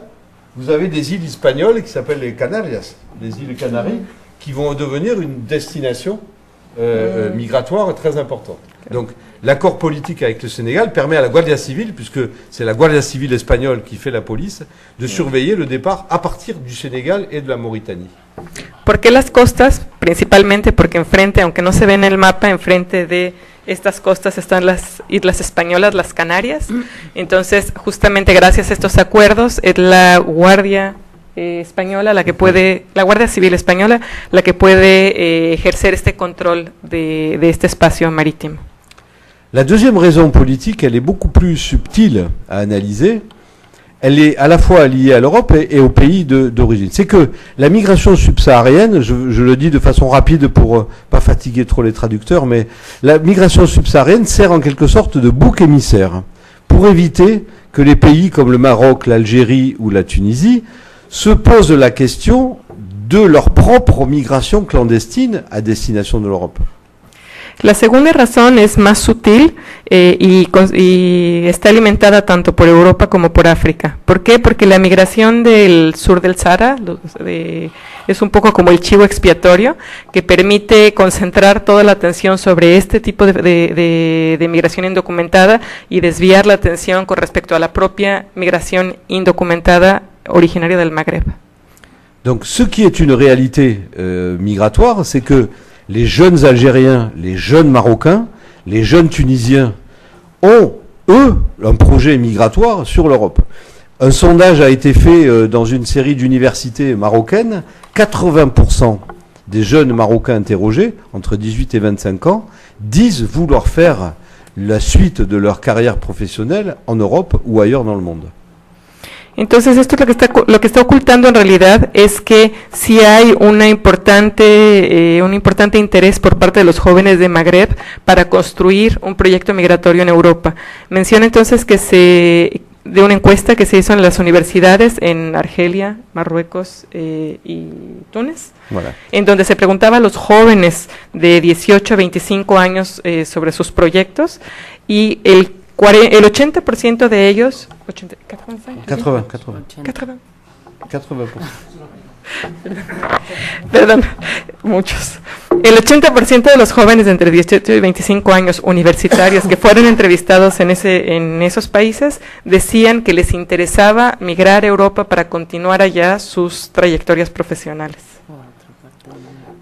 vous avez des îles espagnoles qui s'appellent les Canarias, les îles Canaries, qui vont devenir une destination migratoire très importante. Donc l'accord politique avec le Sénégal permet à la Guardia Civil, puisque c'est la Guardia Civil espagnole qui fait la police, de surveiller le départ à partir du Sénégal et de la Mauritanie. ¿Por qué las costas? Principalmente porque enfrente, aunque no se ve en el mapa, enfrente de estas costas están las islas españolas, las Canarias. Entonces, justamente gracias a estos acuerdos, es la Guardia Española la que puede, la Guardia Civil Española la que puede ejercer este control de este espacio marítimo. La deuxième raison politique, elle est beaucoup plus subtile à analyser. Elle est à la fois liée à l'Europe et aux pays d'origine. C'est que la migration subsaharienne, je le dis de façon rapide pour pas fatiguer trop les traducteurs, mais la migration subsaharienne sert en quelque sorte de bouc émissaire pour éviter que les pays comme le Maroc, l'Algérie ou la Tunisie se posent la question de leur propre migration clandestine à destination de l'Europe. La segunda razón es más sutil y está alimentada tanto por Europa como por África. ¿Por qué? Porque la migración del sur del Sahara es un poco como el chivo expiatorio que permite concentrar toda la atención sobre este tipo de migración indocumentada y desviar la atención con respecto a la propia migración indocumentada originaria del Magreb. Donc ce qui est une réalité migratoire, c'est que les jeunes Algériens, les jeunes Marocains, les jeunes Tunisiens ont, eux, un projet migratoire sur l'Europe. Un sondage a été fait dans une série d'universités marocaines. 80% des jeunes Marocains interrogés, entre 18 et 25 ans, disent vouloir faire la suite de leur carrière professionnelle en Europe ou ailleurs dans le monde. Entonces, esto es lo que está ocultando en realidad es que sí hay un importante interés por parte de los jóvenes de Magreb para construir un proyecto migratorio en Europa. Menciona entonces que de una encuesta que se hizo en las universidades en Argelia, Marruecos y Túnez, Voilà. en donde se preguntaba a los jóvenes de 18 a 25 años sobre sus proyectos y el 80% de ellos, 80. 80%. Perdón, muchos. El 80% de los jóvenes de entre 18 y 25 años universitarios que fueron entrevistados en esos países decían que les interesaba migrar a Europa para continuar allá sus trayectorias profesionales.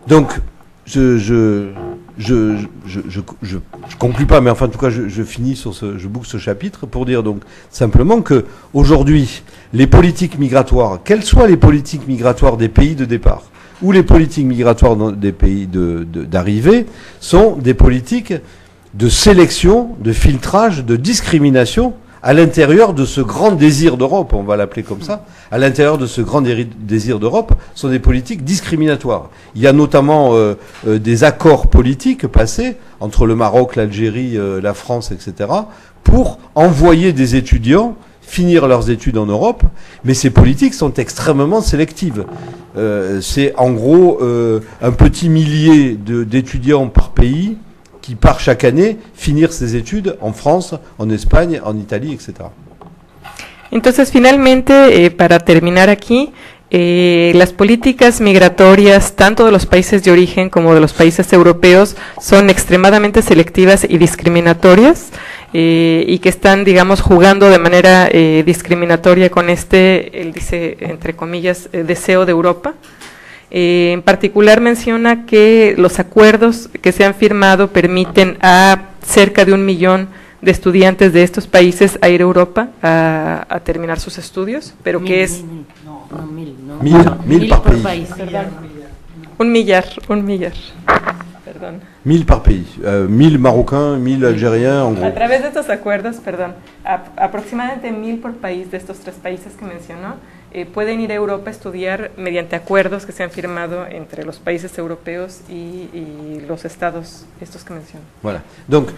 Donc, je conclus pas, mais enfin, en tout cas, je finis sur je boucle ce chapitre pour dire donc simplement que aujourd'hui, les politiques migratoires, quelles soient les politiques migratoires des pays de départ ou les politiques migratoires des pays d'arrivée, sont des politiques de sélection, de filtrage, de discrimination à l'intérieur de ce grand désir d'Europe, on va l'appeler comme ça, à l'intérieur de ce grand désir d'Europe, sont des politiques discriminatoires. Il y a notamment des accords politiques passés entre le Maroc, l'Algérie, la France, etc., pour envoyer des étudiants finir leurs études en Europe, mais ces politiques sont extrêmement sélectives. C'est en gros un petit millier d'étudiants par pays qui part chaque année finir ses études en France, en Espagne, en Italie, etc. Entonces, finalmente, para terminar aquí, las políticas migratorias, tanto de los países de origen como de los países europeos, son extremadamente selectivas y discriminatorias, y que están, digamos, jugando de manera discriminatoria con él dice, entre comillas, deseo de Europa. En particular menciona que los acuerdos que se han firmado permiten a cerca de 1 millón de estudiantes de estos países a ir a Europa a terminar sus estudios, pero que es... Mil par país. Un millar. Perdón. 1000 par pays. 1000 Marocains, 1000 Algériens, en gros. A través de estos acuerdos, aproximadamente 1000 por país de estos 3 países que mencionó, pueden ir a Europa a estudiar mediante acuerdos que se han firmado entre los países europeos y los estados estos que mencionó. Voilà. Donc,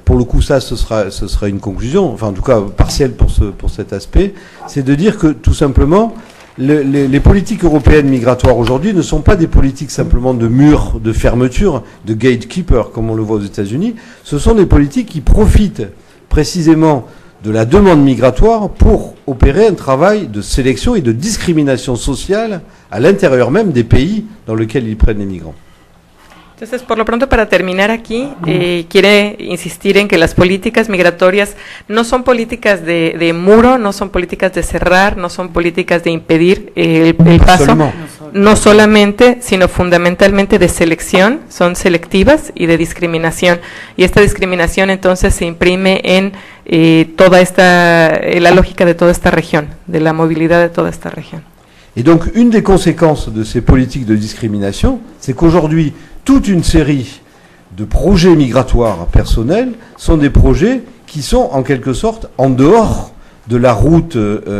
pour le coup, ça, ce sera une conclusion, enfin en tout cas partielle pour cet aspect, c'est de dire que tout simplement, les politiques européennes migratoires aujourd'hui ne sont pas des politiques simplement de murs, de fermeture, de gatekeeper, comme on le voit aux États-Unis. Ce sont des politiques qui profitent précisément de la demande migratoire pour opérer un travail de sélection et de discrimination sociale à l'intérieur même des pays dans lesquels ils prennent les migrants. Entonces, por lo pronto, para terminar aquí, quiere insistir en que las políticas migratorias no son políticas de muro, no son políticas de cerrar, no son políticas de impedir el paso, no solamente, sino fundamentalmente de selección, son selectivas y de discriminación. Y esta discriminación entonces se imprime en la lógica de toda esta región, de la movilidad de toda esta región. Et donc, une des conséquences de ces politiques de discrimination, c'est qu'aujourd'hui, toute une série de projets migratoires personnels sont des projets qui sont en quelque sorte en dehors de la route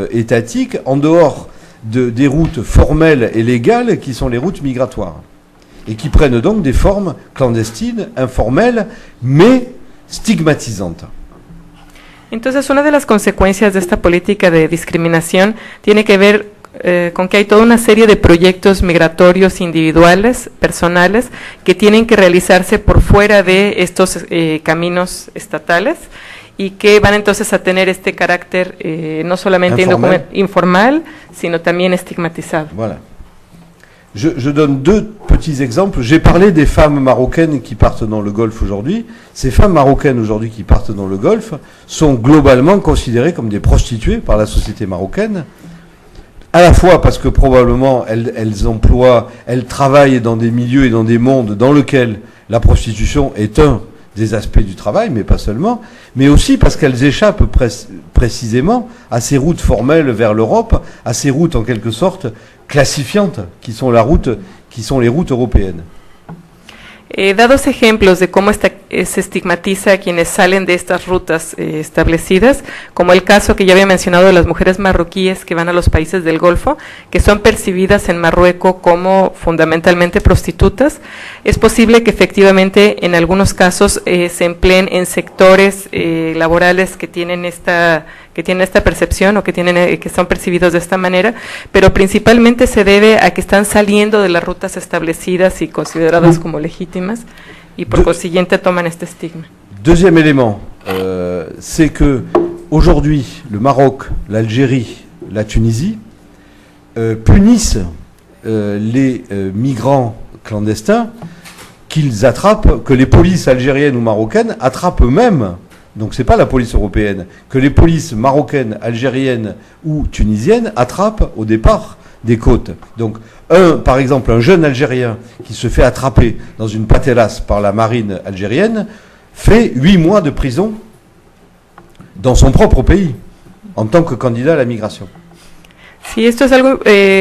étatique, en dehors des routes formelles et légales qui sont les routes migratoires, et qui prennent donc des formes clandestines, informelles, mais stigmatisantes. Entonces, una de las consecuencias de esta política de discriminación tiene que ver con que hay toda una serie de proyectos migratorios individuales, personales, que tienen que realizarse por fuera de estos caminos estatales y que van entonces a tener este carácter no solamente informal, sino también estigmatizado. Voilà. Je donne deux petits exemples. J'ai parlé des femmes marocaines qui partent dans le Golfe aujourd'hui. Ces femmes marocaines aujourd'hui qui partent dans le Golfe sont globalement considérées comme des prostituées par la société marocaine. À la fois parce que probablement elles travaillent dans des milieux et dans des mondes dans lesquels la prostitution est un des aspects du travail, mais pas seulement, mais aussi parce qu'elles échappent précisément à ces routes formelles vers l'Europe, à ces routes en quelque sorte classifiantes, qui sont les routes européennes. Dados ejemplos de cómo se estigmatiza a quienes salen de estas rutas establecidas, como el caso que ya había mencionado de las mujeres marroquíes que van a los países del Golfo, que son percibidas en Marruecos como fundamentalmente prostitutas, es posible que efectivamente en algunos casos se empleen en sectores laborales que tienen esta percepción o que son percibidos de esta manera, pero principalmente se debe a que están saliendo de las rutas establecidas y consideradas como legítimas y por consiguiente toman este estigma. Deuxième élément, c'est que aujourd'hui le Maroc, l'Algérie, la Tunisie punissent les migrants clandestins qu'ils attrapent, que les polices algériennes ou marocaines attrapent eux-mêmes. Donc c'est pas la police européenne, que les polices marocaines, algériennes ou tunisiennes attrapent au départ des côtes. Donc par exemple, un jeune Algérien qui se fait attraper dans une patelas par la marine algérienne fait 8 mois de prison dans son propre pays en tant que candidat à la migration. Sí, esto es algo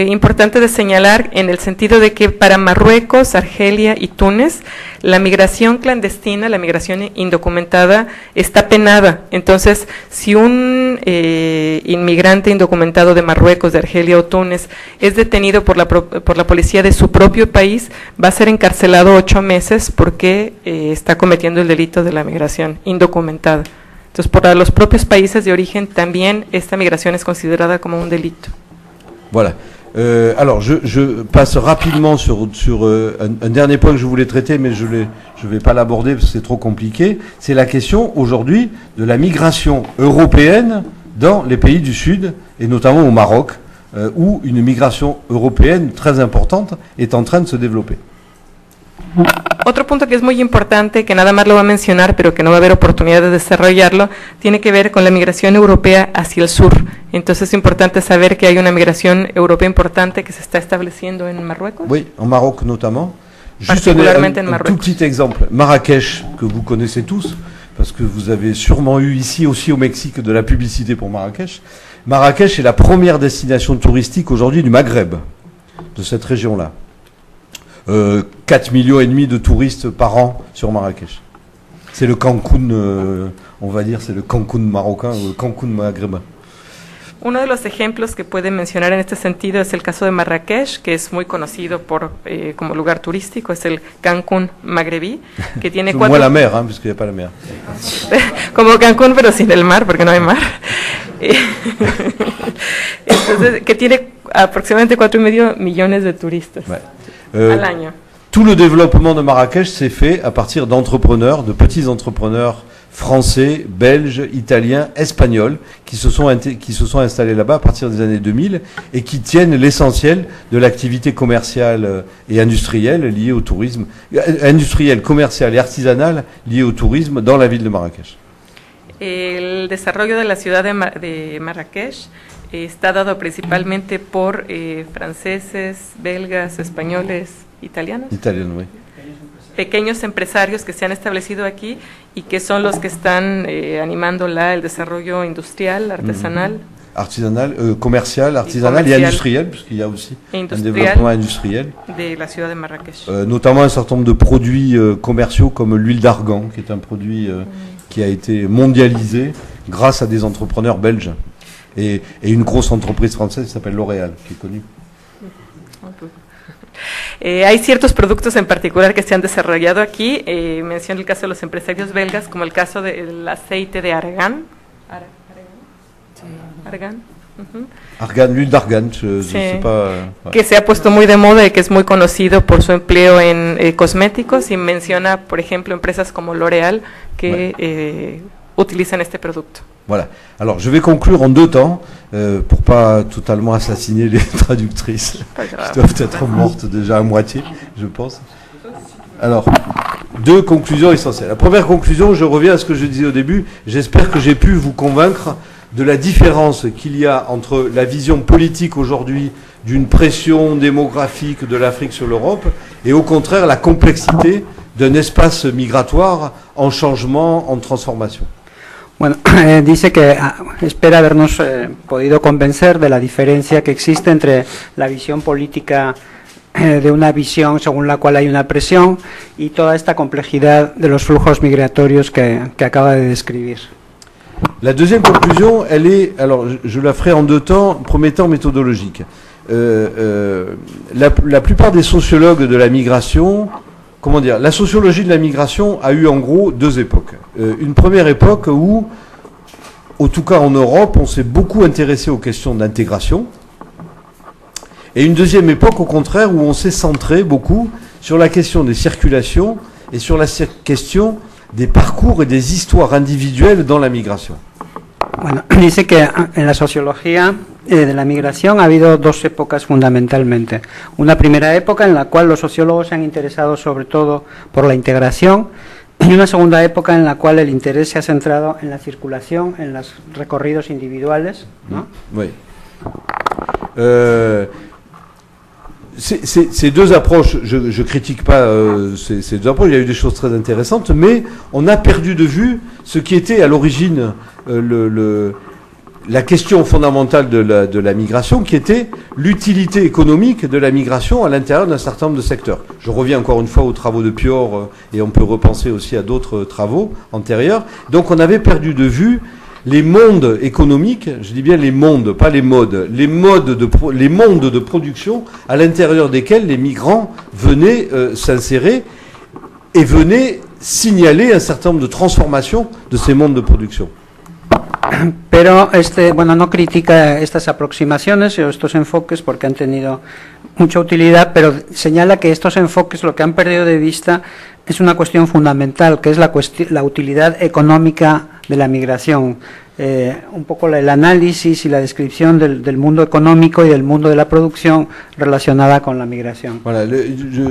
importante de señalar en el sentido de que para Marruecos, Argelia y Túnez, la migración clandestina, la migración indocumentada está penada. Entonces, si un inmigrante indocumentado de Marruecos, de Argelia o Túnez es detenido por la policía de su propio país, va a ser encarcelado 8 meses porque está cometiendo el delito de la migración indocumentada. Entonces, para los propios países de origen también esta migración es considerada como un delito. Voilà. Alors, je passe rapidement sur un dernier point que je voulais traiter, mais je vais pas l'aborder parce que c'est trop compliqué. C'est la question aujourd'hui de la migration européenne dans les pays du Sud, et notamment au Maroc, où une migration européenne très importante est en train de se développer. Otro punto que es muy importante, que nada más lo va a mencionar, pero que no va a haber oportunidad de desarrollarlo, tiene que ver con la migración europea hacia el sur. Entonces es importante saber que hay una migración europea importante que se está estableciendo en Marruecos. Oui, en Maroc notamment. Particularmente en un Marruecos. tout petit exemple. Marrakech, que vous connaissez tous, parce que vous avez sûrement eu ici aussi au Mexique de la publicité pour Marrakech. Marrakech est la première destination touristique aujourd'hui du Maghreb, de cette région-là. 4,5 millions de touristes par an sur Marrakech. C'est le Cancún, on va dire, c'est le Cancún marocain, le Cancún maghrébin. Uno de los ejemplos que puede mencionar en este sentido es el caso de Marrakech, que es muy conocido como lugar turístico, es el Cancún magrebí, que tiene Moins la mer, parce qu'il n'y a pas la mer. Como Cancún, pero sin el mar, porque no hay mar. Entonces, que tiene aproximadamente 4,5 millones de turistas al año. Tout le développement de Marrakech s'est fait à partir d'entrepreneurs, de petits entrepreneurs français, belges, italiens, espagnols qui se sont installés là-bas à partir des années 2000 et qui tiennent l'essentiel de l'activité commerciale et industrielle liée au tourisme, industrielle, commerciale et artisanale liée au tourisme dans la ville de Marrakech. El desarrollo de la ciudad de Marrakech está dado principalmente por franceses, belgas, españoles, italianos. Italiano, oui. Pequeños empresarios que se han establecido aquí y que son los que están animando el desarrollo industrial, artesanal. Artisanal, commercial, artisanal et industriel, puisqu'il y a aussi un développement industriel. De la ciudad de Marrakech. Notamment un certain nombre de produits commerciaux comme l'huile d'argan, qui est un produit qui a été mondialisé grâce à des entrepreneurs belges et une grosse entreprise française qui s'appelle L'Oréal, qui est connue. Hay ciertos productos en particular que se han desarrollado aquí, menciono el caso de los empresarios belgas, como el caso del aceite de argán. Argán. Argan, l'huile d'argan, je sais pas. Que se ha puesto muy de moda y que es muy conocido por su empleo en cosméticos, y menciona, por ejemplo, empresas como L'Oréal que utilizan este producto. Voilà. Alors, je vais conclure en 2 temps, pour pas totalement assassiner les traductrices, qui doivent être mortes déjà à moitié, je pense. Alors, 2 conclusions essentielles. La première conclusion, je reviens à ce que je disais au début, j'espère que j'ai pu vous convaincre de la différence qu'il y a entre la vision politique aujourd'hui d'une pression démographique de l'Afrique sur l'Europe et au contraire la complexité d'un espace migratoire en changement, en transformation. Bueno, dice que espera habernos podido convencer de la diferencia que existe entre la visión política de una visión según la cual hay una presión y toda esta complejidad de los flujos migratorios que acaba de describir. La deuxième conclusion, elle est, alors je la ferai en 2 temps, premier temps méthodologique. La plupart des sociologues de la migration, comment dire, la sociologie de la migration a eu en gros 2 époques. Une première époque où, en tout cas en Europe, on s'est beaucoup intéressé aux questions d'intégration. Et une deuxième époque, au contraire, où on s'est centré beaucoup sur la question des circulations et sur la question des parcours et des histoires individuelles dans la migration. Bueno, dice que en la sociología de la migración ha habido 2 épocas fundamentalmente. Una primera época en la cual los sociólogos se han interesado sobre todo por la integración, y una segunda época en la cual el interés se ha centrado en la circulación, en los recorridos individuales, ¿no? Oui. Ces 2 approches, je critique pas ces 2 approches, il y a eu des choses très intéressantes, mais on a perdu de vue ce qui était à l'origine la question fondamentale de la migration, qui était l'utilité économique de la migration à l'intérieur d'un certain nombre de secteurs. Je reviens encore une fois aux travaux de Pior, et on peut repenser aussi à d'autres travaux antérieurs. Donc on avait perdu de vue les mondes économiques, je dis bien les mondes, pas les modes, les mondes de production à l'intérieur desquels les migrants venaient s'insérer et venaient signaler un certain nombre de transformations de ces mondes de production. Pero no critica estas aproximaciones o estos enfoques porque han tenido mucha utilidad, pero señala que estos enfoques lo que han perdido de vista es una cuestión fundamental, que es la utilidad económica de la migración. Un poco el análisis y la descripción del mundo económico y del mundo de la producción relacionada con la migración. Voilà,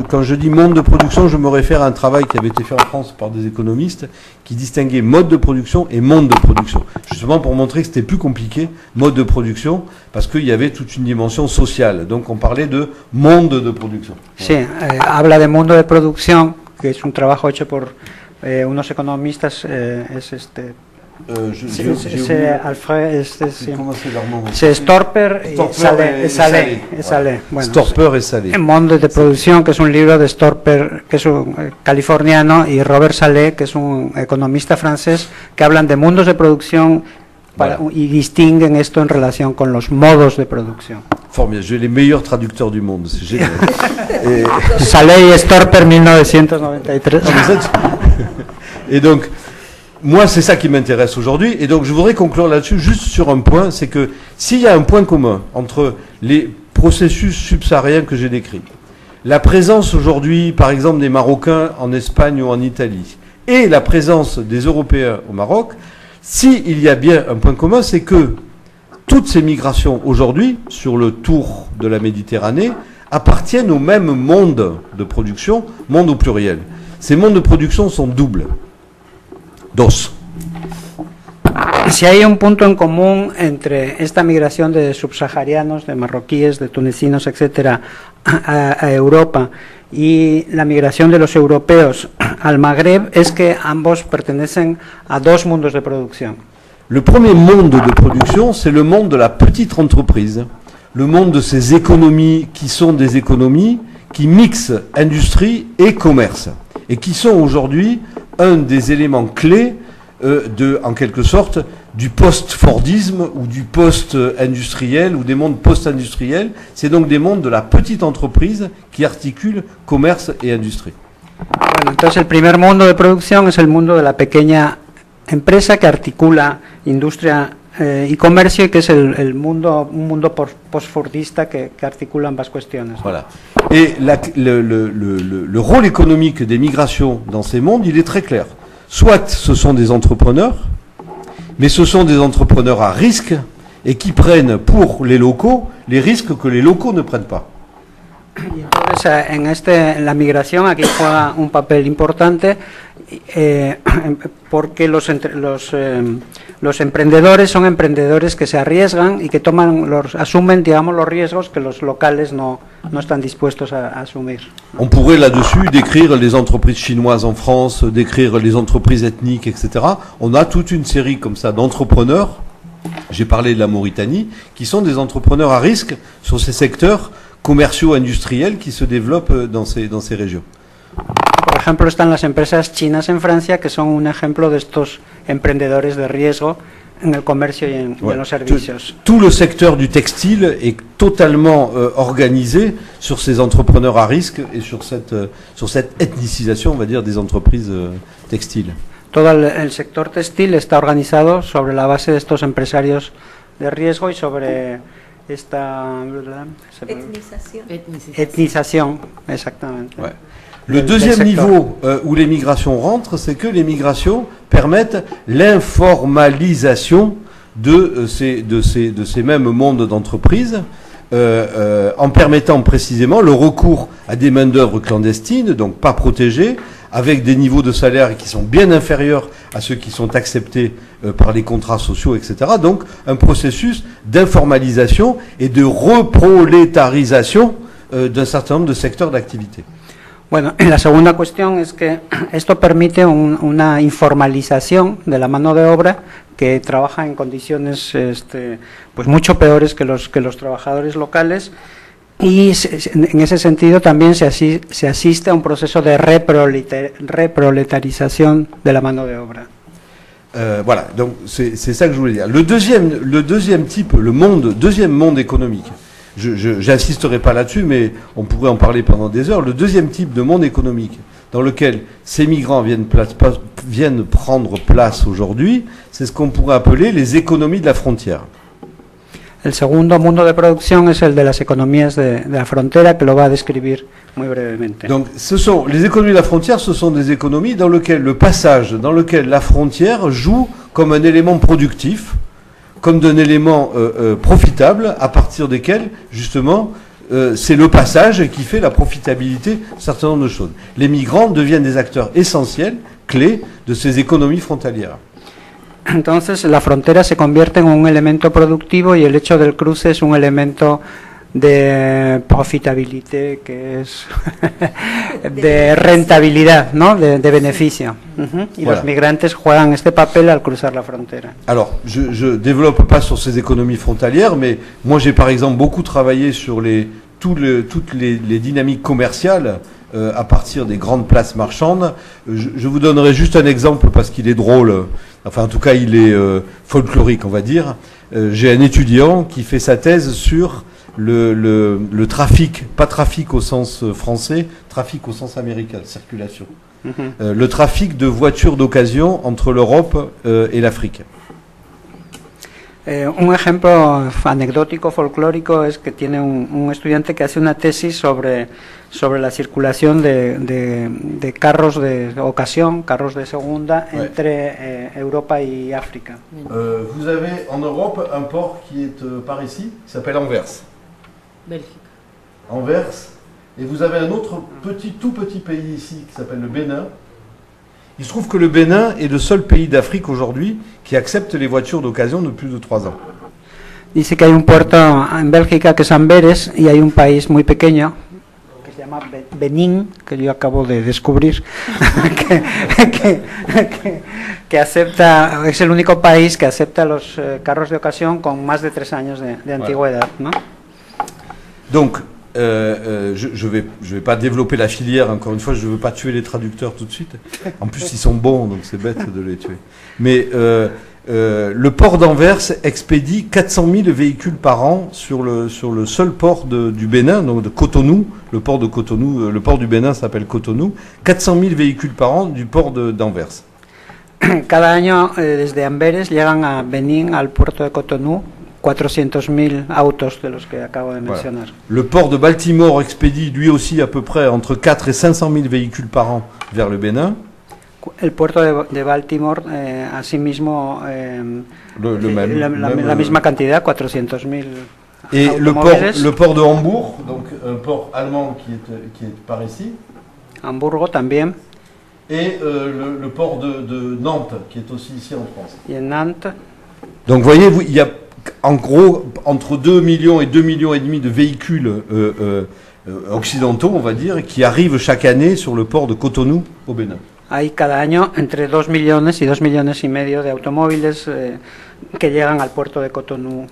quand je dis monde de production, je me réfère à un travail qui avait été fait en France par des économistes qui distinguaient mode de production et monde de production. Justement pour montrer que c'était plus compliqué, mode de production, parce qu'il y avait toute une dimension sociale. Donc on parlait de monde de production. Sí, habla de mundo de producción, que es un trabajo hecho por unos economistas, c'est Storper y Salé. Bueno, Storper et Salé. Monde de producción, que es un libro de Storper, que es un californiano, y Robert Salé, que es un economista francés, que hablan de mundos de producción y distinguen esto en relación con los modos de producción. Formidable, j'ai les meilleurs traducteurs du monde, c'est génial. Salé y Storper, 1993. Et donc, moi, c'est ça qui m'intéresse aujourd'hui. Et donc, je voudrais conclure là-dessus juste sur un point, c'est que s'il y a un point commun entre les processus subsahariens que j'ai décrits, la présence aujourd'hui, par exemple, des Marocains en Espagne ou en Italie, et la présence des Européens au Maroc, s'il y a bien un point commun, c'est que toutes ces migrations aujourd'hui, sur le tour de la Méditerranée, appartiennent au même monde de production, monde au pluriel. Ces mondes de production sont doubles. Dos. Si hay un punto en común entre esta migración de subsaharianos, de marroquíes, de tunecinos, etcétera, a Europa y la migración de los europeos al Magreb, es que ambos pertenecen a dos mundos de producción. Le premier monde de production, c'est le monde de la petite entreprise, le monde de ces économies qui sont des économies qui mixent industrie et commerce, et qui sont aujourd'hui un des éléments clés en quelque sorte, du post-Fordisme ou du post-industriel ou des mondes post-industriels. C'est donc des mondes de la petite entreprise qui articulent commerce et industrie. Bueno, entonces el primer mundo de producción es el mundo de la pequeña empresa que articula industria y comercio, y que es un mundo post-fordista que articula ambas cuestiones. Voilà. Et le rôle économique des migrations dans ces mondes, il est très clair. Soit ce sont des entrepreneurs, mais ce sont des entrepreneurs à risque et qui prennent pour les locaux les risques que les locaux ne prennent pas. Y entonces, en la migración aquí juega un papel importante porque los emprendedores son emprendedores que se arriesgan y que asumen, digamos, los riesgos que los locales no están dispuestos a asumir. On pourrait là-dessus décrire les entreprises chinoises en France, décrire les entreprises ethniques, etc. On a toute une série comme ça d'entrepreneurs, j'ai parlé de la Mauritanie, qui sont des entrepreneurs à risque sur ces secteurs comerciaux industriels qui se développent dans ces régions. Por ejemplo, están las empresas chinas en Francia, que son un ejemplo de estos emprendedores de riesgo en el comercio y en los servicios. Tout le secteur du textile est totalement organisé sur ces entrepreneurs à risque et sur cette ethnicisation, on va dire, des entreprises textiles. Todo el sector textil está organizado sobre la base de estos empresarios de riesgo y sobre esta etnización, exactamente. Ouais. Le deuxième niveau où les migrations rentrent, c'est que les migrations permettent l'informalisation de ces mêmes mondes d'entreprise, en permettant précisément le recours à des main-d'œuvre clandestines, donc pas protégées, avec des niveaux de salaire qui sont bien inférieurs à ceux qui sont acceptés par les contrats sociaux, etc. Donc un processus d'informalisation et de reprolétarisation d'un certain nombre de secteurs d'activité. Bueno, la segunda cuestión es que esto permite una informalización de la mano de obra que trabaja en condiciones pues mucho peores que los trabajadores locales, y en ese sentido también se asiste a un proceso de reproletarización de la mano de obra. Voilà, donc c'est ça que je voulais dire. Le deuxième type, deuxième monde économique, j'insisterai pas là-dessus, mais on pourrait en parler pendant des heures. Le deuxième type de monde économique dans lequel ces migrants viennent prendre place aujourd'hui, c'est ce qu'on pourrait appeler les économies de la frontière. El segundo mundo de producción es el de las economías de la frontera, que lo va a describir muy brevemente. Donc, les économies de la frontière, ce sont des économies dans lequel la frontière joue comme un élément productif, comme d'un élément profitable, à partir desquels, justement, c'est le passage qui fait la profitabilité d'un certain nombre de choses. Les migrants deviennent des acteurs essentiels, clés de ces économies frontalières. Entonces, la frontera se convierte en un elemento productivo y el hecho del cruce es un elemento de profitabilité, que es de rentabilidad, ¿no? De beneficio. Y voilà. Los migrantes juegan este papel al cruzar la frontera. Alors, je développe pas sur ces économies frontalières, mais moi j'ai par exemple beaucoup travaillé sur toutes les dynamiques commerciales à partir des grandes places marchandes. Je vous donnerai juste un exemple parce qu'il est drôle, enfin en tout cas il est folklorique, on va dire. J'ai un étudiant qui fait sa thèse sur le trafic, pas trafic au sens français, trafic au sens américain, circulation. Le trafic de voitures d'occasion entre l'Europe et l'Afrique. Un ejemplo anecdótico, folclórico, es que tiene un estudiante que hace una tesis sobre la circulación de carros de ocasión, carros de segunda, entre Europa y África. Vous avez en Europe un port qui est par ici, qui s'appelle Anvers. Bélgica. Anvers. Et vous avez un autre tout petit pays ici qui s'appelle le Bénin. Il se trouve que le Bénin est le seul pays d'Afrique aujourd'hui qui accepte les voitures d'occasion de plus de 3 ans. Dice que hay un puerto en Bélgica que es Amberes y hay un país muy pequeño que se llama Benín, que yo acabo de descubrir, que acepta, es el único país que acepta los carros de ocasión con más de 3 años de antigüedad, ¿no? Donc, je vais pas développer la filière, encore une fois, je ne veux pas tuer les traducteurs tout de suite. En plus, ils sont bons, donc c'est bête de les tuer. Mais le port d'Anvers expédie 400 000 véhicules par an sur le seul port du Bénin, donc de Cotonou. Le port de Cotonou, le port du Bénin s'appelle Cotonou. 400 000 véhicules par an du port d'Anvers. Cada año desde Amberes llegan a Benín, al puerto de Cotonú, 400.000 autos de los que acabo de mencionar. Voilà. Le port de Baltimore expédie lui aussi à peu près entre 4 et 500 000 véhicules par an vers le Bénin. El puerto de Baltimore, asimismo, la misma cantidad, 400.000 Et automóviles. le port de Hambourg, donc un port allemand qui est par ici. Hamburgo también. Et le port de Nantes, qui est aussi ici en France. Y en Nantes. Donc voyez, il y a en gros entre 2 millions et 2,5 millions de véhicules occidentaux, on va dire, qui arrivent chaque année sur le port de Cotonou au Bénin. Hay cada año entre 2 millones y 2,5 millones de automóviles que llegan al puerto de Cotonú,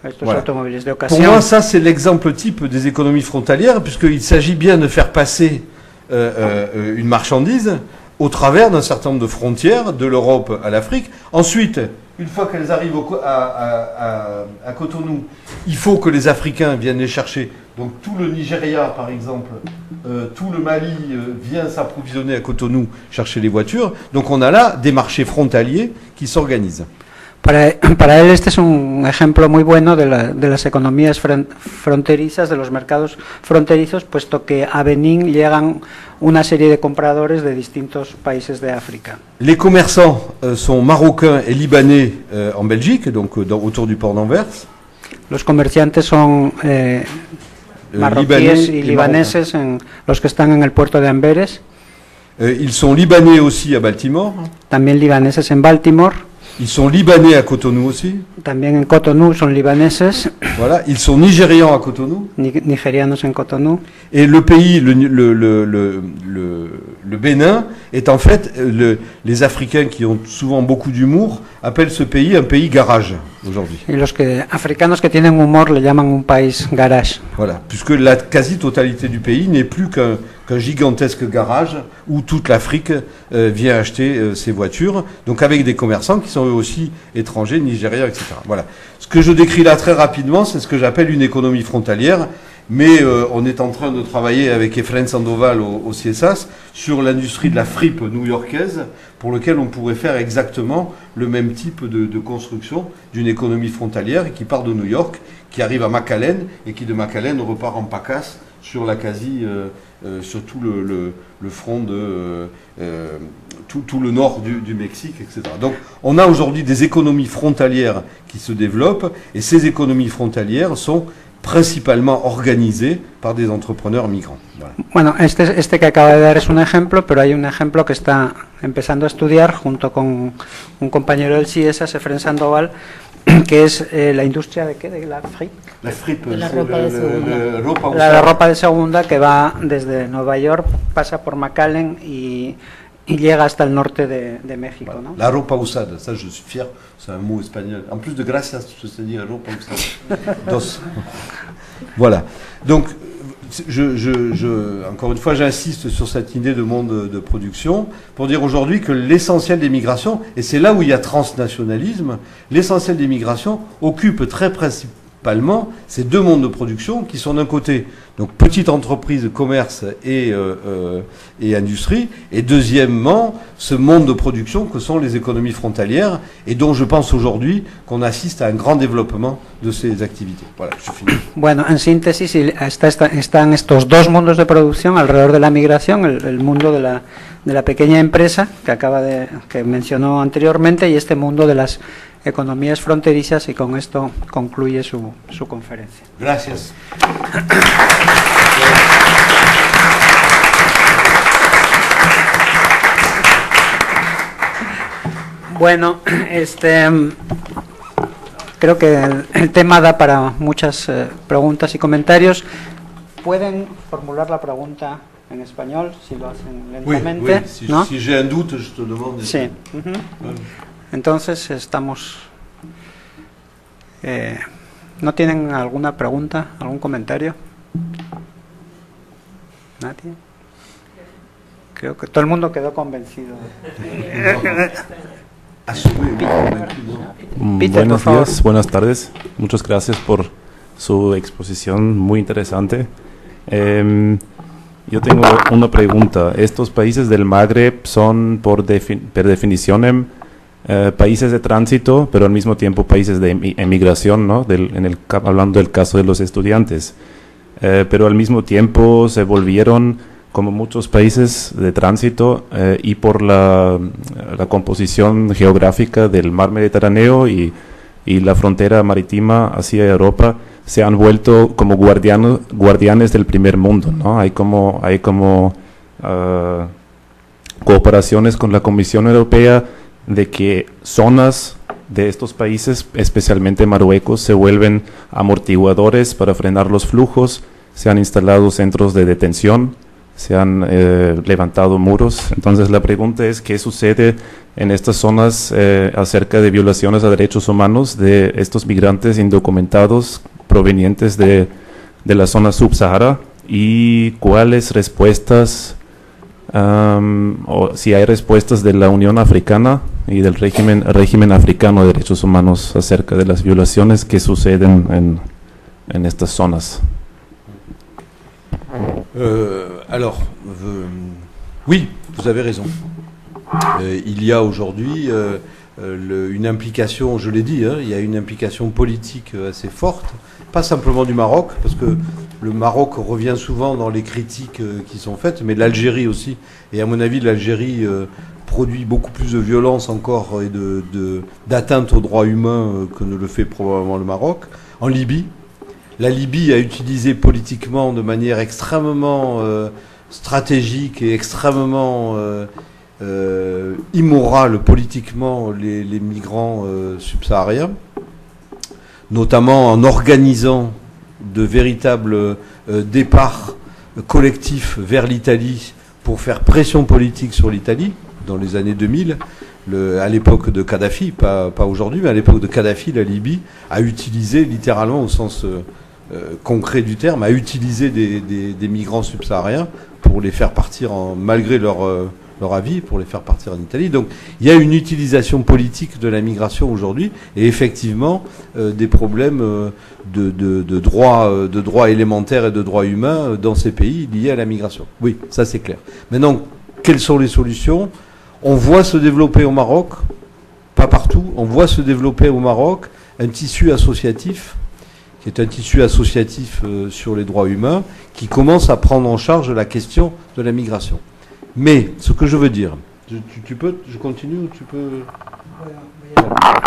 estos automóviles de ocasión. Pour moi, ça c'est l'exemple type des économies frontalières, puisqu'il s'agit bien de faire passer une marchandise au travers d'un certain nombre de frontières, de l'Europe à l'Afrique. Ensuite, une fois qu'elles arrivent à Cotonou, il faut que les Africains viennent les chercher. Donc tout le Nigeria, par exemple, tout le Mali vient s'approvisionner à Cotonou, chercher les voitures. Donc on a là des marchés frontaliers qui s'organisent. Para él este es un ejemplo muy bueno de las economías fronterizas, de los mercados fronterizos, puesto que a Benín llegan una serie de compradores de distintos países de África. Les commerçants sont marocains et libanais en Belgique, donc autour du port d'Anvers. Los comerciantes son marroquíes y libaneses, los que están en el puerto de Amberes. Ils sont libanais aussi à Baltimore. También libaneses en Baltimore. Ils sont libanais à Cotonou aussi. También en Cotonou son libaneses. Voilà, ils sont nigérians à Cotonou. Nigerianos en Cotonou. Et le pays, le Bénin, est en fait, les Africains qui ont souvent beaucoup d'humour appellent ce pays un pays garage aujourd'hui. Y los africanos que tienen humor le llaman un país garage. Voilà, puisque la quasi-totalité du pays n'est plus qu'un gigantesque garage où toute l'Afrique vient acheter ses voitures, donc avec des commerçants qui sont eux aussi étrangers, nigériens, etc. Voilà. Ce que je décris là très rapidement, c'est ce que j'appelle une économie frontalière, mais on est en train de travailler avec Efrain Sandoval au CIESAS sur l'industrie de la fripe new-yorkaise, pour lequel on pourrait faire exactement le même type de construction d'une économie frontalière qui part de New York, qui arrive à McAllen et qui de McAllen repart en PACAS sur la sur tout le front de tout le nord du Mexique, etc. Donc on a aujourd'hui des économies frontalières qui se développent, et ces économies frontalières sont principalement organisées par des entrepreneurs migrants. Voilà. Bueno, este que acaba de dar es un ejemplo, pero hay un ejemplo que está empezando a estudiar junto con un compañero del CIESAS, Efrain Sandoval, que es la industria de ¿qué? De la fripe. La fripe, de la ropa de segunda. La ropa de segunda, que va desde Nueva York, pasa por McAllen y llega hasta el norte de México, ¿no? La ropa usada, ça je suis fier, c'est un mot espagnol. En plus de gracias, je sais dire ropa usada. Dos. Voilà. Donc, encore une fois, j'insiste sur cette idée de monde de production pour dire aujourd'hui que l'essentiel des migrations, et c'est là où il y a transnationalisme, l'essentiel des migrations occupe très principalement ces deux mondes de production qui sont d'un côté donc petite entreprise, commerce et industrie, et deuxièmement ce monde de production que sont les économies frontalières et dont je pense aujourd'hui qu'on assiste à un grand développement de ces activités. Voilà, je finis. Bueno, en síntesis están estos dos mundos de producción alrededor de la migración, el mundo de la pequeña empresa que mencionó anteriormente y este mundo de las economías fronterizas, y con esto concluye su conferencia. Gracias. Bueno, creo que el tema da para muchas preguntas y comentarios. Pueden formular la pregunta en español si lo hacen lentamente. Oui, ¿no? Si j'ai un doute, je te demande. Sí. Entonces estamos. ¿No tienen alguna pregunta, algún comentario? ¿Nadie? Creo que todo el mundo quedó convencido. Peter, Buenos días, buenas tardes. Muchas gracias por su exposición muy interesante. Yo tengo una pregunta. Estos países del Magreb son por definición países de tránsito, pero al mismo tiempo países de emigración, ¿no? Hablando del caso de los estudiantes. Pero al mismo tiempo se volvieron como muchos países de tránsito y por la composición geográfica del mar Mediterráneo y la frontera marítima hacia Europa, se han vuelto como guardianes del primer mundo, ¿no? Hay como cooperaciones con la Comisión Europea de que zonas de estos países, especialmente Marruecos, se vuelven amortiguadores para frenar los flujos. Se han instalado centros de detención, se han levantado muros. Entonces la pregunta es ¿qué sucede en estas zonas acerca de violaciones a derechos humanos de estos migrantes indocumentados provenientes de la zona subsahara? ¿Y cuáles respuestas, o si hay respuestas de la Unión Africana y del régimen africano de derechos humanos acerca de las violaciones que suceden en estas zonas? Oui, vous avez raison. Il y a aujourd'hui une implication, je l'ai dit, il y a une implication politique assez forte, pas simplement du Maroc, parce que le Maroc revient souvent dans les critiques qui sont faites, mais l'Algérie aussi. Et à mon avis, l'Algérie produit beaucoup plus de violence encore et d'atteinte aux droits humains que ne le fait probablement le Maroc. En Libye, la Libye a utilisé politiquement de manière extrêmement stratégique et extrêmement immorale politiquement les migrants subsahariens, notamment en organisant de véritables départs collectifs vers l'Italie pour faire pression politique sur l'Italie dans les années 2000. À l'époque de Kadhafi, pas aujourd'hui, mais à l'époque de Kadhafi, la Libye a utilisé littéralement au sens concret du terme, a utilisé des migrants subsahariens pour les faire partir malgré leur avis, pour les faire partir en Italie. Donc il y a une utilisation politique de la migration aujourd'hui et effectivement des problèmes de droits élémentaires et de droits humains dans ces pays liés à la migration. Oui, ça c'est clair. Maintenant, quelles sont les solutions ? On voit se développer au Maroc, pas partout, on voit se développer au Maroc un tissu associatif, qui est un tissu associatif sur les droits humains, qui commence à prendre en charge la question de la migration. Mais, ce que je veux dire, je continue ou tu peux...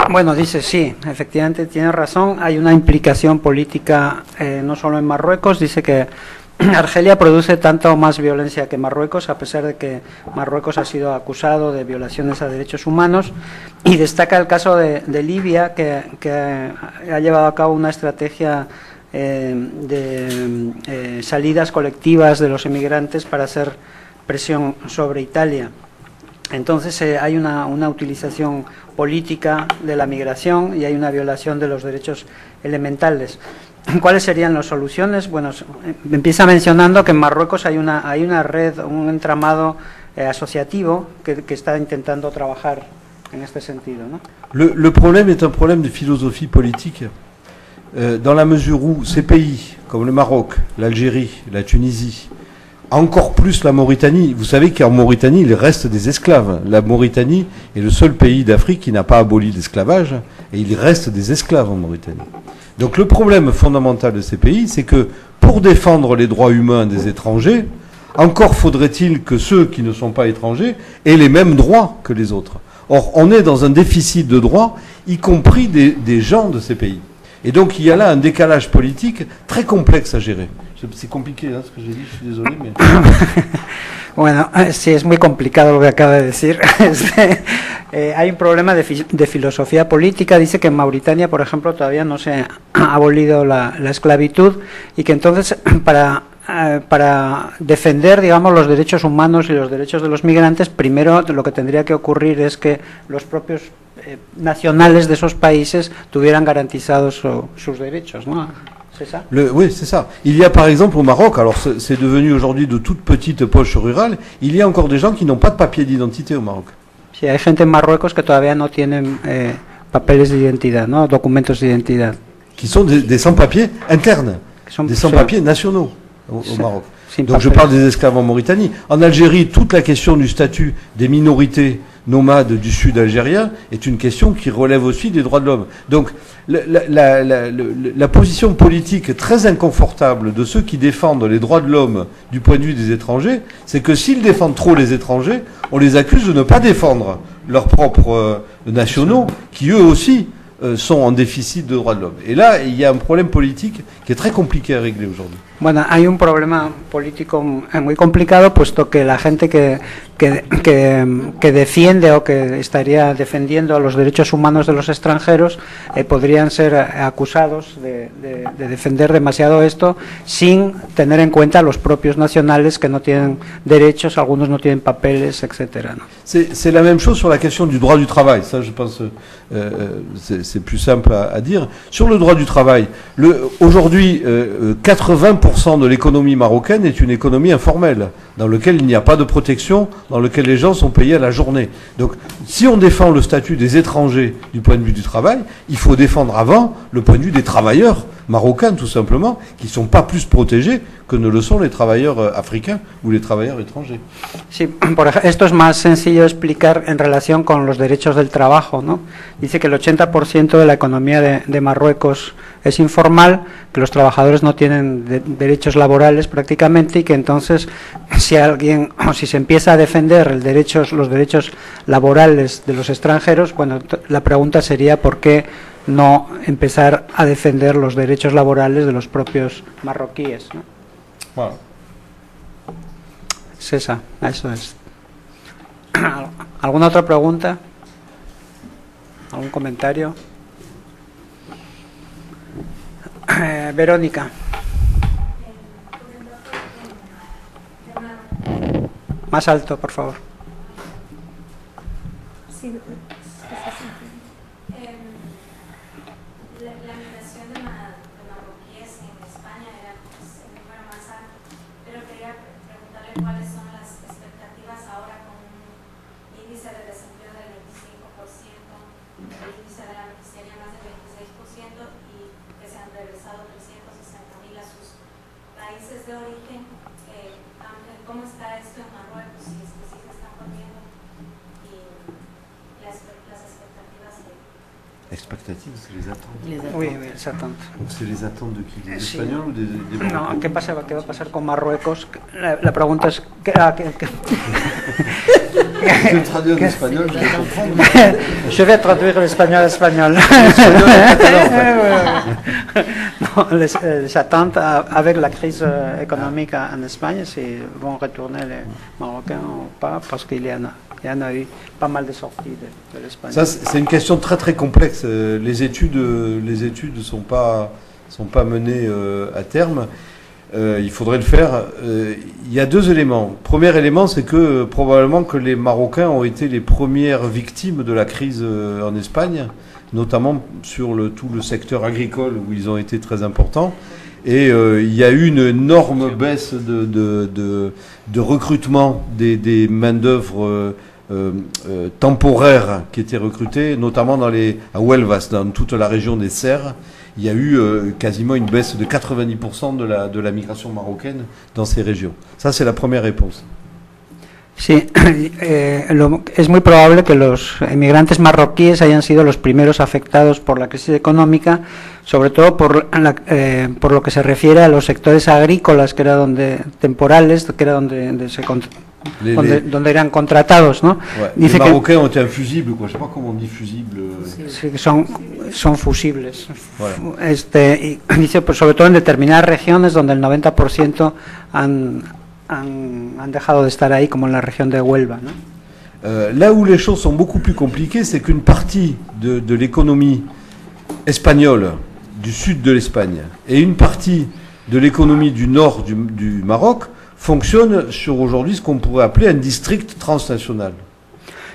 Bueno, dice, sí, efectivamente tiene razón, hay una implicación política no solo en Marruecos, dice que Argelia produce tanto más violencia que Marruecos, a pesar de que Marruecos ha sido acusado de violaciones a derechos humanos, y destaca el caso de Libia, que ha llevado a cabo una estrategia de salidas colectivas de los emigrantes para hacer presión sobre Italia. Entonces hay una utilización política de la migración y hay una violación de los derechos elementales. ¿Cuáles serían las soluciones? Bueno, empieza mencionando que en Marruecos hay una red, un entramado asociativo que está intentando trabajar en este sentido, ¿no? Le problème est un problème de philosophie politique. dans la mesure où ces pays, comme le Maroc, l'Algérie, la Tunisie, encore plus la Mauritanie, vous savez qu'en Mauritanie, il reste des esclaves. La Mauritanie est le seul pays d'Afrique qui n'a pas aboli l'esclavage, et il reste des esclaves en Mauritanie. Donc le problème fondamental de ces pays, c'est que pour défendre les droits humains des étrangers, encore faudrait-il que ceux qui ne sont pas étrangers aient les mêmes droits que les autres. Or, on est dans un déficit de droits, y compris des gens de ces pays. Et donc, il y a là un décalage politique très complexe à gérer. C'est compliqué, hein, ce que j'ai dit, je suis désolé, mais... Bueno, sí, es muy complicado lo que acaba de decir. Hay un problema de filosofía política. Dice que en Mauritania, por ejemplo, todavía no se ha abolido la esclavitud y que entonces para defender, digamos, los derechos humanos y los derechos de los migrantes, primero lo que tendría que ocurrir es que los propios nacionales de esos países tuvieran garantizados sus derechos, ¿no? C'est ça? Oui, c'est ça. Il y a par exemple au Maroc, alors c'est devenu aujourd'hui de toutes petites poches rurales, il y a encore des gens qui n'ont pas de papier d'identité au Maroc. Sí, hay gente en Marruecos que todavía no tienen papeles de identidad, ¿no? Documentos de identidad. Qui sont des sans-papiers internes, des sans-papiers nationaux au Maroc. Donc je parle des esclaves en Mauritanie. En Algérie, toute la question du statut des minorités nomades du sud algérien est une question qui relève aussi des droits de l'homme. Donc la position politique très inconfortable de ceux qui défendent les droits de l'homme du point de vue des étrangers, c'est que s'ils défendent trop les étrangers, on les accuse de ne pas défendre leurs propres nationaux, qui eux aussi sont en déficit de droits de l'homme. Et là, il y a un problème politique qui est très compliqué à régler aujourd'hui. Bueno, hay un problema político muy complicado, puesto que la gente que defiende o que estaría defendiendo los derechos humanos de los extranjeros podrían ser acusados de defender demasiado esto sin tener en cuenta a los propios nacionales que no tienen derechos, algunos no tienen papeles, etcétera, ¿no? C'est la même chose sur la question du droit du travail. Ça, je pense, c'est plus simple à dire. Sur le droit du travail, aujourd'hui, 80% de l'économie marocaine est une économie informelle, dans laquelle il n'y a pas de protection, dans laquelle les gens sont payés à la journée. Donc, si on défend le statut des étrangers du point de vue du travail, il faut défendre avant le point de vue des travailleurs marocains, tout simplement, qui ne sont pas plus protégés que ne le sont les travailleurs africains ou les travailleurs étrangers. Sí, esto es más sencillo de explicar en relación con los derechos del trabajo, ¿no? Dice que el 80% de la economía de Marruecos es informal, que los trabajadores no tienen derechos laborales prácticamente y que entonces si alguien o si se empieza a defender los derechos laborales de los extranjeros, bueno, la pregunta sería ¿por qué no empezar a defender los derechos laborales de los propios marroquíes, ¿no? Voilà. Es esa, eso es. ¿Alguna otra pregunta? ¿Algún comentario? Verónica. Más alto, por favor. Sí, la migración de marroquíes en España era el número más alto, pero quería preguntarle cuáles son las expectativas ahora con un índice de desempleo del 25%, el índice de la miseria más del 26% y que se han regresado 360.000 a sus países de origen. ¿Cómo está esto en Marruecos? Si es que sí se están volviendo y las expectativas de... Expectatives, c'est les attentes. Oui, les attentes. Donc c'est les attentes de qui? Des Sí. Espagnols ou des No, Marocains? ¿qué va a pasar con Marruecos? La pregunta es... Je vais traduire en espagnol, je vais comprendre. Je vais traduire l'espagnol à espagnol. Non, les attentes avec la crise économique en Espagne, si vont retourner les Marocains ou pas, parce qu'il y en a eu pas mal de sorties de l'Espagne. Ça, c'est une question très très complexe. Les études sont pas menées à terme. Il faudrait le faire. Il y a deux éléments. Premier élément, c'est que probablement que les Marocains ont été les premières victimes de la crise en Espagne, notamment sur tout le secteur agricole où ils ont été très importants. Et il y a eu une énorme baisse de recrutement des main-d'œuvre temporaires qui étaient recrutées, notamment à Huelvas, dans toute la région des Serres. il y a eu quasiment une baisse de 90% de la migration marocaine dans ces régions. Ça, c'est la première réponse. Sí, es muy probable que los emigrantes marroquíes hayan sido los primeros afectados por la crisis económica, sobre todo por lo que se refiere a los sectores agrícolas, que era temporales, que era donde eran contratados, ¿no? Ouais, dice les Marocains ont été infusibles, quoi. Je sais pas comment on dit fusible. Sí, son fusibles. Voilà. Y dice, pues, sobre todo en determinadas regiones donde el 90% han dejado de estar ahí, como en la región de Huelva, ¿no? Là où les choses sont beaucoup plus compliquées, c'est qu'une partie de l'économie espagnole du sud de l'Espagne et une partie de l'économie du nord du Maroc fonctionne sur aujourd'hui ce qu'on pourrait appeler un district transnational.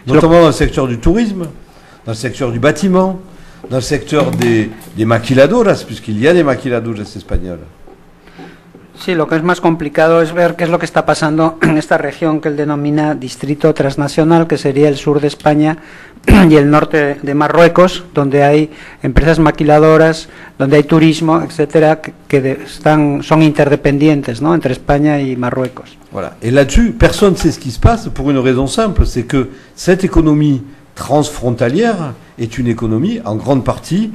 Notamment dans le secteur du tourisme, dans le secteur du bâtiment, dans le secteur des maquiladoras, puisqu'il y a des maquiladoras espagnoles. Sí, lo que es más complicado es ver qué es lo que está pasando en esta región que él denomina distrito transnacional, que sería el sur de España y el norte de Marruecos, donde hay empresas maquiladoras, donde hay turismo, etcétera, que son interdependientes, ¿no?, entre España y Marruecos. Voilà. Et là-dessus, personne ne sait ce qui se passe pour une raison simple, c'est que cette économie transfrontalière est une économie en grande partie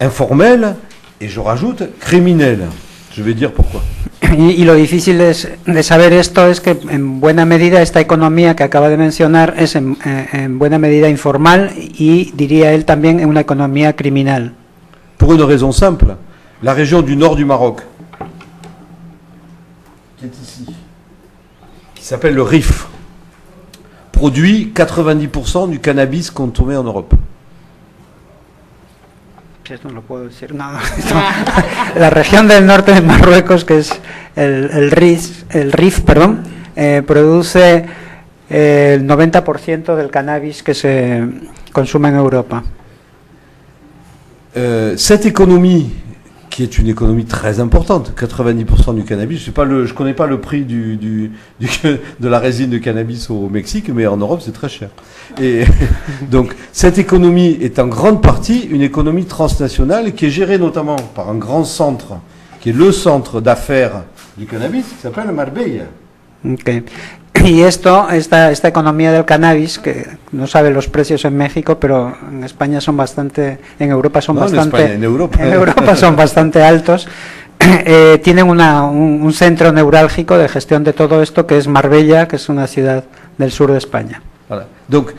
informelle et, je rajoute, criminelle. Je vais dire pourquoi. Y lo difícil de saber esto es que en buena medida esta economía que acaba de mencionar es en buena medida informal y, diría él, también en una economía criminal. Pour une raison simple, la région du nord du Maroc, qui est ici, qui s'appelle le Rif, produit 90% du cannabis consommé en Europe. No lo puedo decir, no. La región del norte de Marruecos, que es el Rif, produce el 90% del cannabis que se consume en Europa. Cette économie, qui est une économie très importante, 90% du cannabis, je connais pas le prix de la résine de cannabis au Mexique, mais en Europe c'est très cher. Et donc cette économie est en grande partie une économie transnationale qui est gérée notamment par un grand centre, qui est le centre d'affaires du cannabis, qui s'appelle Marbella. Okay. Y esta economía del cannabis, que no sabe los precios en México, pero en España son bastante, en Europa son en Europa son bastante altos, tienen un centro neurálgico de gestión de todo esto, que es Marbella, que es una ciudad del sur de España. Voilà. Donc,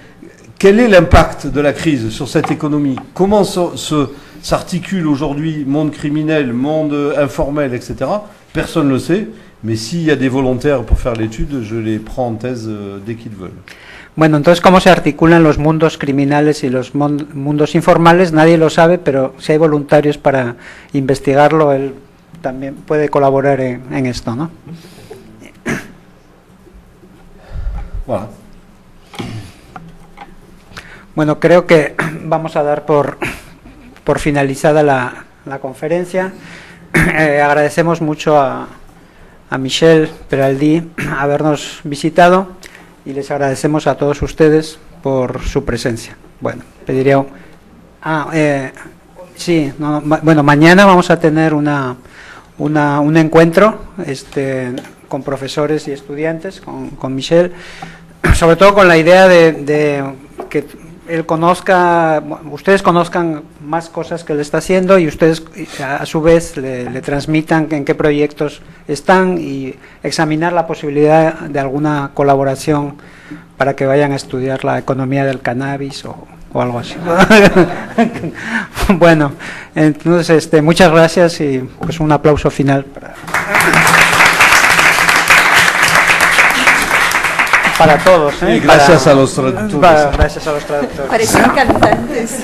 quel est l'impact de la crise sur cette économie? Comment s'articule aujourd'hui monde criminel, monde informel, etc. Personne ne le sait. Mais s'il y a des volontaires pour faire l'étude, je les prends en thèse dès qu'ils veulent. Bueno, entonces, ¿cómo se articulan los mundos criminales y los mundos informales? Nadie lo sabe, pero si hay voluntarios para investigarlo, él también puede colaborar en esto, ¿no? Voilà. Bueno, creo que vamos a dar por finalizada la conferencia. Agradecemos mucho a Michel Peraldi habernos visitado y les agradecemos a todos ustedes por su presencia. Bueno, pediría mañana vamos a tener un encuentro con profesores y estudiantes, con Michel, sobre todo con la idea de que él ustedes conozcan más cosas que él está haciendo y ustedes a su vez le transmitan en qué proyectos están y examinar la posibilidad de alguna colaboración para que vayan a estudiar la economía del cannabis o algo así. Bueno, entonces muchas gracias y pues un aplauso final para todos. Gracias a los traductores. Gracias a los traductores. Parecen cantantes.